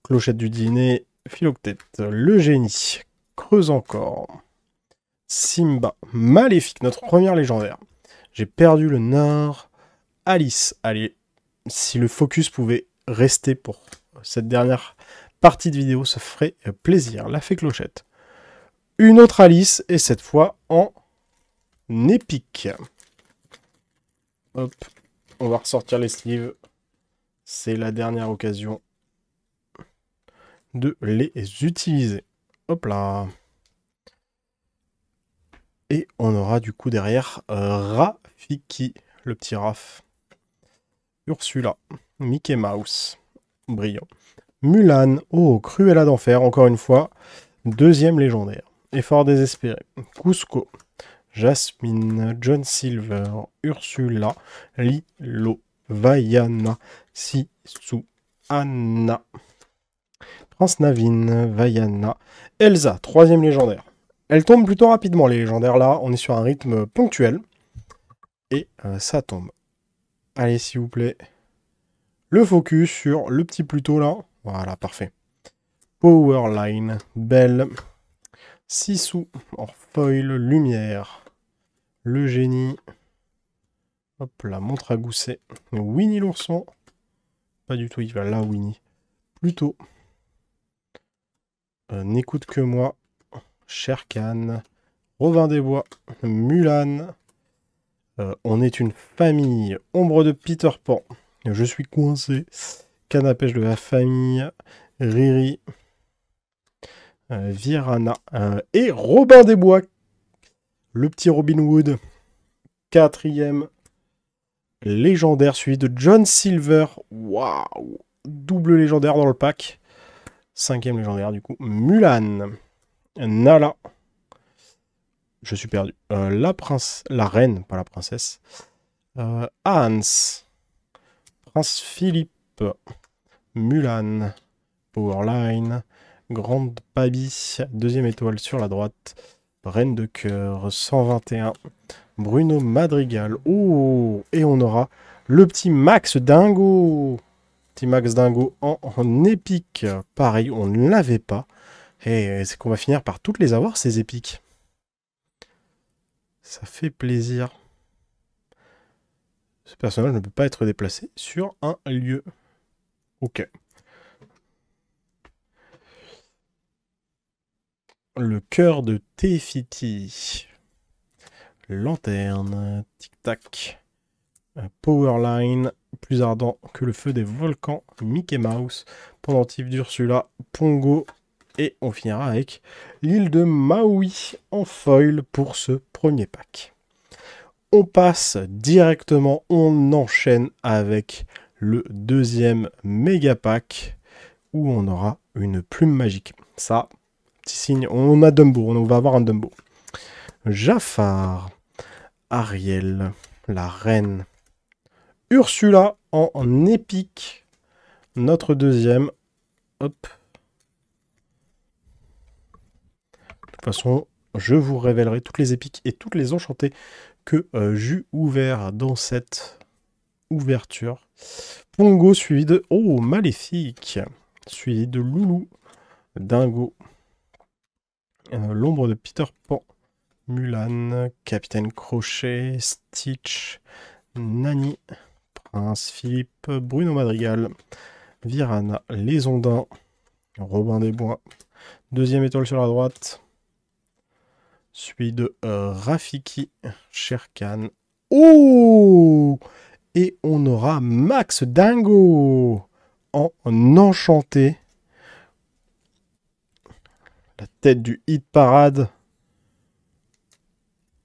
Clochette du dîner, Philoctète, le génie, Creuse encore, Simba, Maléfique, notre première légendaire. J'ai perdu le nord, Alice, allez, si le focus pouvait rester pour cette dernière partie de vidéo, ça ferait plaisir. La fée clochette. Une autre Alice, et cette fois en épique. Hop, on va ressortir les sleeves. C'est la dernière occasion de les utiliser. Hop là. Et on aura du coup derrière Rafiki, le petit Raph. Ursula, Mickey Mouse, brillant. Mulan, oh, Cruella d'enfer, encore une fois. Deuxième légendaire. Effort désespéré. Cusco, Jasmine, John Silver, Ursula, Lilo, Vaiana, Sisu, Anna. Prince Naveen, Vaiana, Elsa, troisième légendaire. Elle tombe plutôt rapidement, les légendaires là. On est sur un rythme ponctuel. Et ça tombe. Allez, s'il vous plaît. Le focus sur le petit Pluto là. Voilà, parfait. Powerline, Belle. Sisu, en foil, lumière. Le génie. Hop là, montre à gousset. Winnie l'ourson. Pas du tout, il va là, Winnie. Pluto. N'écoute que moi. Sherkan. Robin des Bois. Mulan. On est une famille. Ombre de Peter Pan. Je suis coincé. Canne à pêche de la famille. Riri. Virana. Et Robin des Bois. Le petit Robin Hood. Quatrième légendaire, suivi de John Silver. Waouh! Double légendaire dans le pack. Cinquième légendaire, du coup. Mulan. Nala. Je suis perdu. La reine, pas la princesse. Hans. Prince Philippe. Mulan. Powerline. Grande Pabi. Deuxième étoile sur la droite. Reine de cœur. 121. Bruno Madrigal. Oh! Et on aura le petit Max Dingo. Petit Max Dingo en épique. Pareil, on ne l'avait pas. Et c'est qu'on va finir par toutes les avoir, ces épiques. Ça fait plaisir. Ce personnage ne peut pas être déplacé sur un lieu. Ok. Le cœur de Tefiti. Lanterne. Tic-tac. Powerline. Plus ardent que le feu des volcans. Mickey Mouse. Pendentif d'Ursula. Pongo. Et on finira avec l'île de Maui en foil pour ce premier pack. On passe directement, on enchaîne avec le deuxième méga pack où on aura une plume magique. Ça, petit signe, on a Dumbo, on va avoir un Dumbo. Jafar, Ariel, la reine, Ursula en épique, notre deuxième, hop. De toute façon, je vous révélerai toutes les épiques et toutes les enchantées que j'ai ouvert dans cette ouverture. Pongo suivi de... Oh, Maléfique. Suivi de Loulou. Dingo. L'ombre de Peter Pan. Mulan. Capitaine Crochet. Stitch. Nani. Prince Philippe. Bruno Madrigal. Virana. Les Ondins. Robin des Bois. Deuxième étoile sur la droite. Suivi de Rafiki, Sherkan. Oh! Et on aura Max Dingo en enchanté. La tête du hit parade.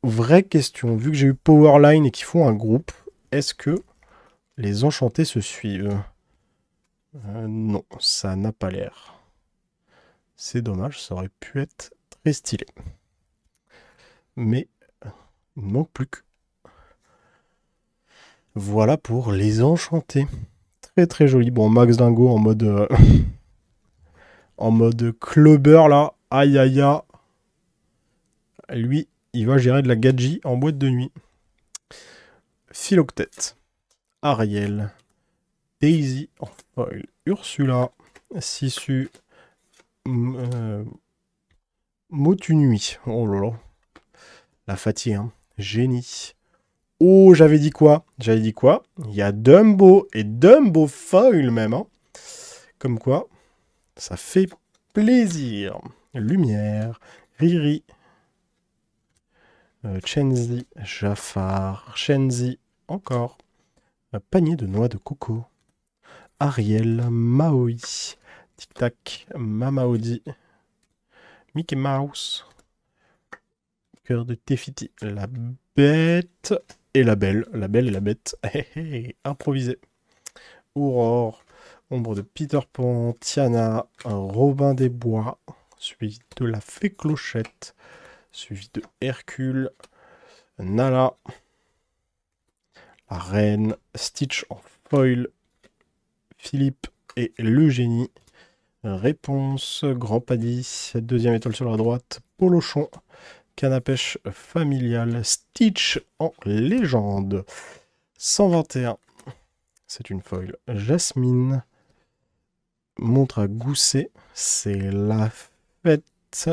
Vraie question, vu que j'ai eu Powerline et qu'ils font un groupe, est-ce que les enchantés se suivent? Non, ça n'a pas l'air. C'est dommage, ça aurait pu être très stylé. Mais il ne manque plus que. Voilà pour les enchantés. Très très joli. Bon, Max Dingo en mode en mode clubber là. Aïe aïe aïe. Lui, il va gérer de la gadget en boîte de nuit. Philoctète. Ariel. Daisy en foil. Ursula. Sisu. Motu nuit. Oh là là. La fatigue, hein. Génie. Oh, j'avais dit quoi? J'avais dit quoi? Il y a Dumbo et Dumbo foil même. Hein. Comme quoi, Ça fait plaisir. Lumière, Riri, Chenzi, Jafar, Chenzi, encore. Un panier de noix de coco. Ariel, Maui, Tic Tac, Mamaodi, Mickey Mouse, Cœur de Tefiti, la bête et la belle et la bête, improvisé. Aurore, Ombre de Peter Pan, Tiana, Robin des Bois, suivi de la Fée Clochette, suivi de Hercule, Nala, la Reine, Stitch en foil, Philippe et le génie. Réponse, Grand Paddy, deuxième étoile sur la droite, Polochon, canne à pêche familiale, Stitch en légende. 121, c'est une foil. Jasmine, montre à gousset, c'est la fête.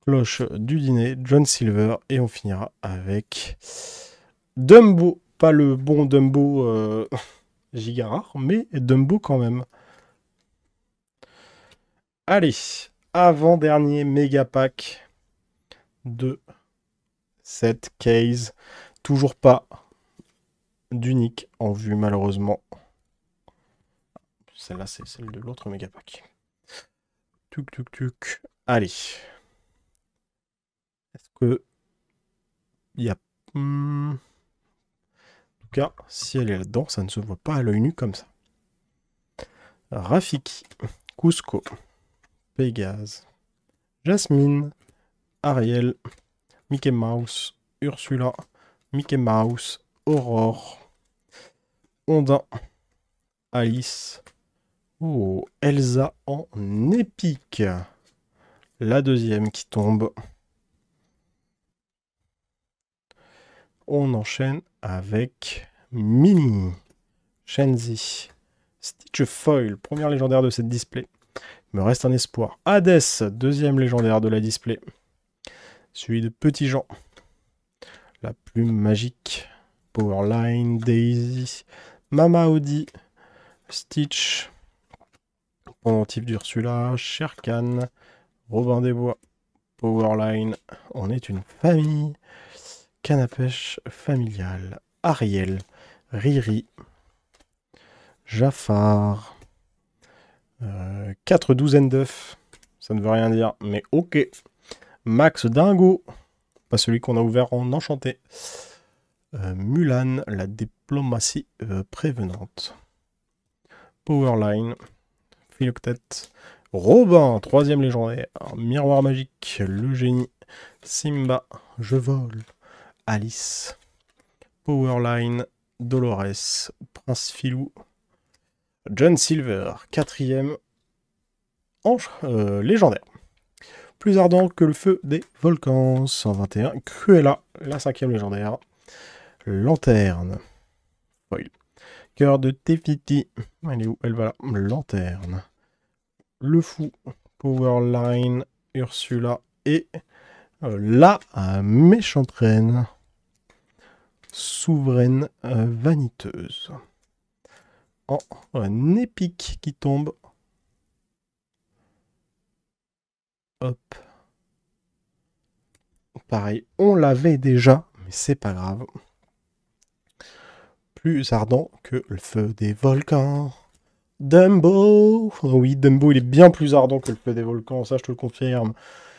Cloche du dîner, John Silver, et on finira avec Dumbo, pas le bon Dumbo giga rare, mais Dumbo quand même. Allez, avant-dernier méga pack de cette case. Toujours pas d'unique en vue, malheureusement. Celle-là, c'est celle de l'autre méga pack. Tuc, tuc, tuc. Allez. Est-ce que il y a... En tout cas, si elle est là-dedans, ça ne se voit pas à l'œil nu comme ça. Rafiki, Cusco, Pégase, Jasmine, Ariel, Mickey Mouse, Ursula, Mickey Mouse, Aurore, Ondin, Alice, oh, Elsa en épique. La deuxième qui tombe. On enchaîne avec Minnie, Shenzi, Stitch Foil, première légendaire de cette display. Il me reste un espoir. Hades, deuxième légendaire de la display. Celui de Petit Jean. La plume magique. Powerline, Daisy, Mama Audi, Stitch, pendentif d'Ursula, Sherkan, Robin des Bois, Powerline. On est une famille. Canne à pêche familiale. Ariel, Riri, Jafar, 4 douzaines d'œufs. Ça ne veut rien dire, mais ok. Max Dingo, pas celui qu'on a ouvert en enchanté. Mulan, la diplomatie prévenante. Powerline, Philoctet, Robin, troisième légendaire. Miroir magique, le génie. Simba, je vole. Alice, Powerline, Dolores, Prince Filou, John Silver, quatrième légendaire. Plus ardent que le feu des volcans, 121. Cruella, la cinquième légendaire. Lanterne, foil. Cœur de Tefiti, elle est où? Elle va là. Lanterne. Le fou, Powerline, Ursula et la méchante reine. Souveraine vaniteuse. En un épique qui tombe. Hop. Pareil, on l'avait déjà, mais c'est pas grave. Plus ardent que le feu des volcans. Dumbo. Oh oui, Dumbo, il est bien plus ardent que le feu des volcans, ça je te le confirme.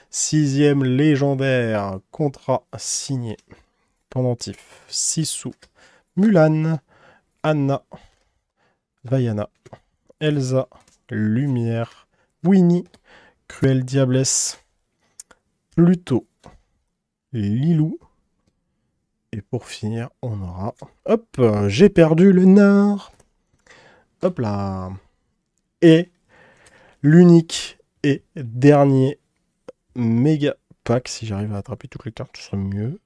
Sixième légendaire, contrat signé. Pendentif, Sissou, Mulan, Anna, Vaiana, Elsa, Lumière, Winnie, Cruelle Diablesse, Pluto, Lilou. Et pour finir, on aura... Hop, j'ai perdu le nord. Hop là. Et l'unique et dernier méga pack. Si j'arrive à attraper toutes les cartes, ce serait mieux.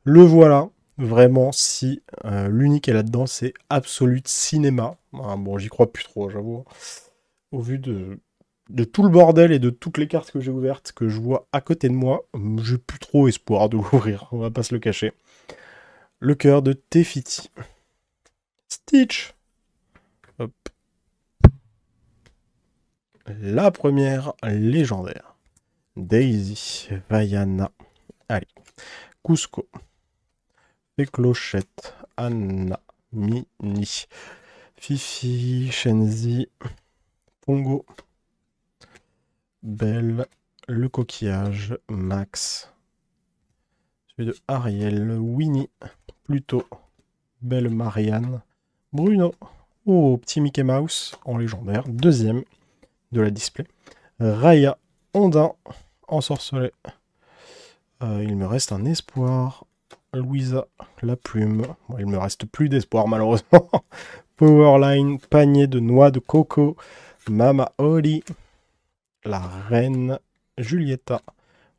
Le voilà. Vraiment, si l'unique est là-dedans, c'est Absolute Cinéma. Ah, bon, j'y crois plus trop, j'avoue. Au vu de tout le bordel et de toutes les cartes que j'ai ouvertes, que je vois à côté de moi, j'ai plus trop espoir de l'ouvrir, on va pas se le cacher. Le cœur de Tefiti. Stitch. Hop. la première légendaire. Daisy, Vaiana, allez, Cusco, Clochette, Anna, Mini, Fifi, Shenzi, Pongo, Belle, le coquillage, Max, celui de Ariel, Winnie, Pluto, Belle Marianne, Bruno, oh, petit Mickey Mouse en légendaire, deuxième de la display, Raya, Ondin, ensorcelé, il me reste un espoir, Louisa, la plume, bon, il me reste plus d'espoir malheureusement, Powerline, panier de noix de coco, Mama Oli, la reine, Julietta,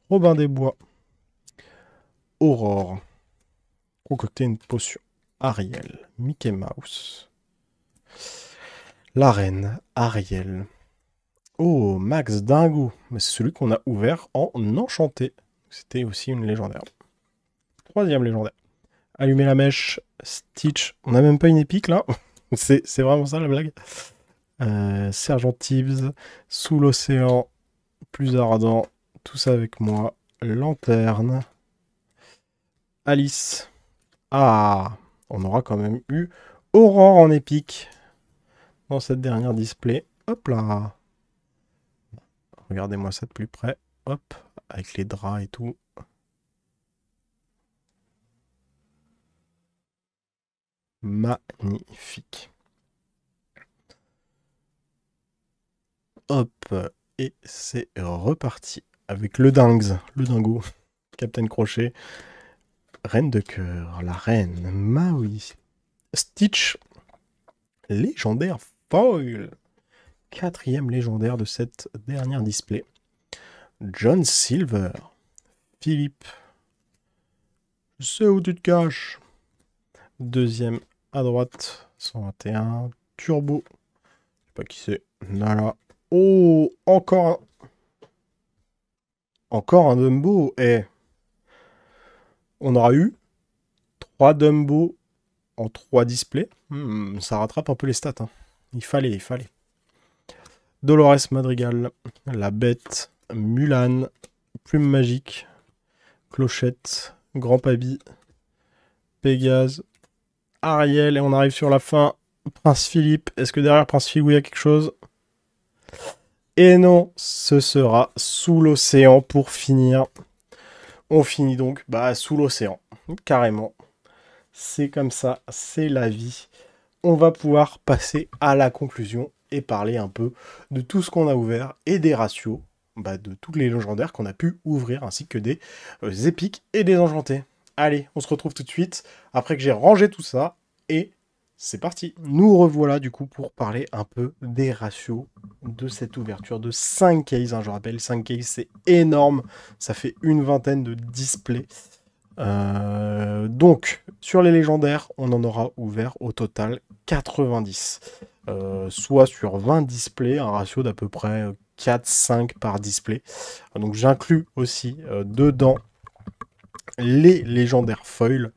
Robin des Bois, Aurore, concocter une potion, Ariel, Mickey Mouse, la reine, Ariel, oh, Max Dingo, mais c'est celui qu'on a ouvert en enchanté, c'était aussi une légendaire. Troisième légendaire, allumer la mèche, Stitch, on n'a même pas une épique là, c'est vraiment ça la blague. Sergent Tibbs, sous l'océan, plus ardent, tous avec moi, lanterne, Alice. Ah, on aura quand même eu Aurore en épique dans cette dernière display. Hop là. Regardez-moi ça de plus près. Hop, avec les draps et tout. Magnifique. Hop, et c'est reparti avec le dingo, Captain Crochet, Reine de cœur, la reine, Maui, Stitch, légendaire foil, quatrième légendaire de cette dernière display, John Silver, Philippe, je sais où tu te caches, deuxième à droite, 121, Turbo, je sais pas qui c'est, Nala, oh, encore un Dumbo, on aura eu 3 Dumbo en 3 displays. Ça rattrape un peu les stats. Hein. Il fallait. Dolores Madrigal, la bête, Mulan, Plume Magique, Clochette, Grand Pabi, Pégase, Ariel, et on arrive sur la fin. Prince Philippe, est-ce que derrière Prince Philippe il y a quelque chose? Et non, ce sera sous l'océan pour finir. On finit donc sous l'océan, carrément. C'est comme ça, c'est la vie. On va pouvoir passer à la conclusion et parler un peu de tout ce qu'on a ouvert et des ratios de tous les légendaires qu'on a pu ouvrir, ainsi que des épiques et des enchantés. Allez, on se retrouve tout de suite après que j'ai rangé tout ça et c'est parti. Nous revoilà du coup pour parler un peu des ratios de cette ouverture de 5 cases. Je rappelle, 5 cases c'est énorme, ça fait une vingtaine de displays. Donc, sur les légendaires, on en aura ouvert au total 90. Soit sur 20 displays, un ratio d'à peu près 4-5 par display. Donc j'inclus aussi dedans les légendaires foil.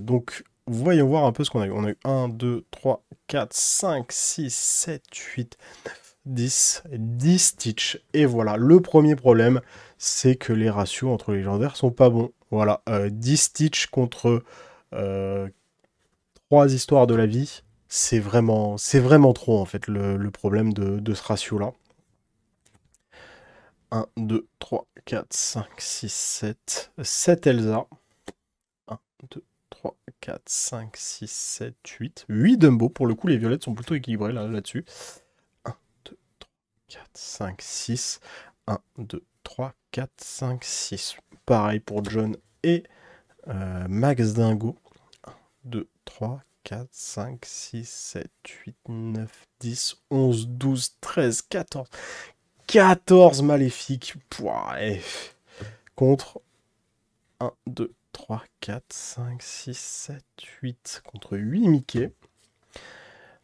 Donc voyons voir un peu ce qu'on a eu. On a eu 1, 2, 3, 4, 5, 6, 7, 8, 10 Stitch. Et voilà, le premier problème, c'est que les ratios entre les légendaires sont pas bons. Voilà, 10 Stitch contre 3 histoires de la vie. C'est vraiment trop, en fait, le problème de ce ratio-là. 1, 2, 3, 4, 5, 6, 7. 7 Elsa. 1, 2, 3, 4, 5, 6, 7, 8. 8 Dumbo. Pour le coup, les violettes sont plutôt équilibrées là-dessus. 1, 2, 3, 4, 5, 6. 1, 2, 3, 4, 5, 6. Pareil pour John et Max Dingo. 1, 2, 3, 4, 5, 6, 7, 8, 9, 10, 11, 12, 13, 14. 14 maléfiques. Pouah, contre 1, 2, 3, 4, 5, 6, 7, 8. Contre 8 Mickey.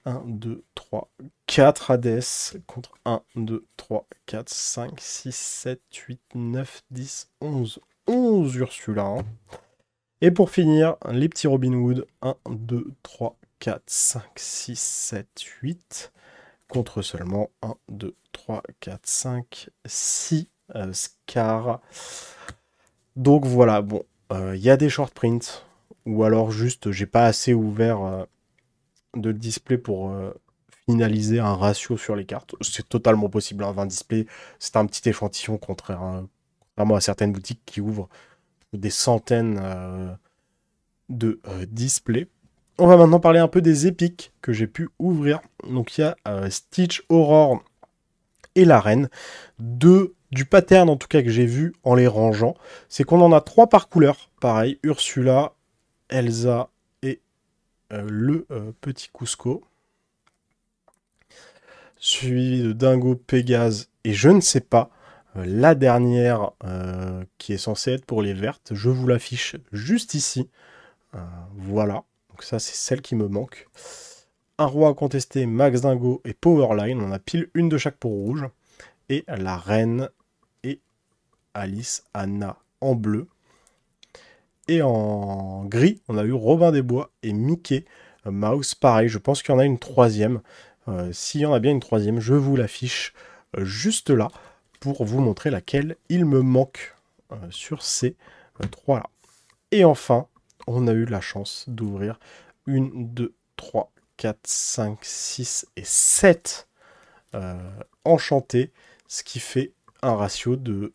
1, 2, 3, 4 Hades. Contre 1, 2, 3, 4, 5, 6, 7, 8, 9, 10, 11. 11 Ursula. Hein. Et pour finir, les petits Robin Hood. 1, 2, 3, 4, 5, 6, 7, 8. contre seulement 1, 2, 3, 4, 5, 6 Scar. Donc voilà, bon, il y a des short prints, ou alors juste j'ai pas assez ouvert de display pour finaliser un ratio sur les cartes. C'est totalement possible, hein, 20 displays, c'est un petit échantillon contrairement à certaines boutiques qui ouvrent des centaines de displays. On va maintenant parler un peu des épiques que j'ai pu ouvrir. Donc il y a Stitch, Aurore et la Reine. Du pattern en tout cas que j'ai vu en les rangeant, c'est qu'on en a 3 par couleur. Pareil, Ursula, Elsa et le petit Cusco. Suivi de Dingo, Pégase et je ne sais pas. La dernière qui est censée être pour les vertes, je vous l'affiche juste ici. Voilà, donc ça c'est celle qui me manque. Un roi à contester, Max Dingo et Powerline. On a pile une de chaque pour rouge. Et la reine et Alice, Anna en bleu. Et en gris, on a eu Robin des Bois et Mickey Mouse. Pareil, je pense qu'il y en a une troisième. S'il y en a bien une troisième, je vous l'affiche juste là pour vous montrer laquelle il me manque sur ces trois-là. Et enfin, on a eu la chance d'ouvrir 1, 2, 3, 4, 5, 6 et 7 enchantés, ce qui fait un ratio de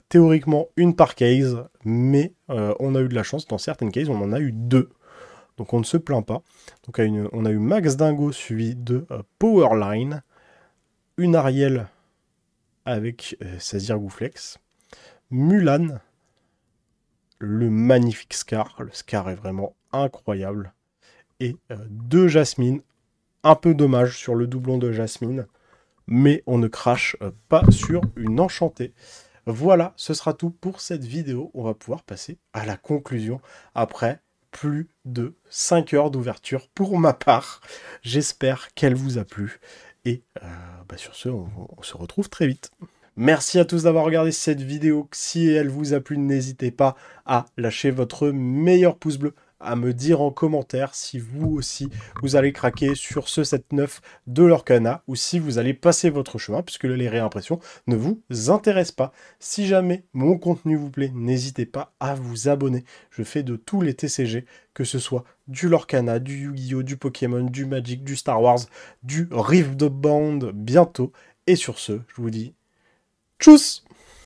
théoriquement une par case, mais on a eu de la chance, dans certaines cases, on en a eu 2. Donc on ne se plaint pas. Donc on a eu Max Dingo suivi de Powerline, une Ariel avec sa Zirgouflex, Mulan, le magnifique Scar. Le Scar est vraiment incroyable. Et 2 Jasmine. Un peu dommage sur le doublon de Jasmine, mais on ne crache pas sur une enchantée. Voilà, ce sera tout pour cette vidéo. On va pouvoir passer à la conclusion après plus de 5 heures d'ouverture pour ma part. J'espère qu'elle vous a plu. Et sur ce, on se retrouve très vite. Merci à tous d'avoir regardé cette vidéo. Si elle vous a plu, n'hésitez pas à lâcher votre meilleur pouce bleu, à me dire en commentaire si vous aussi vous allez craquer sur ce set 9 de Lorcana ou si vous allez passer votre chemin puisque les réimpressions ne vous intéressent pas. Si jamais mon contenu vous plaît, n'hésitez pas à vous abonner. Je fais de tous les TCG, que ce soit du Lorcana, du Yu-Gi-Oh, du Pokémon, du Magic, du Star Wars, du Rift of Bond bientôt. Et sur ce, je vous dis tchuss!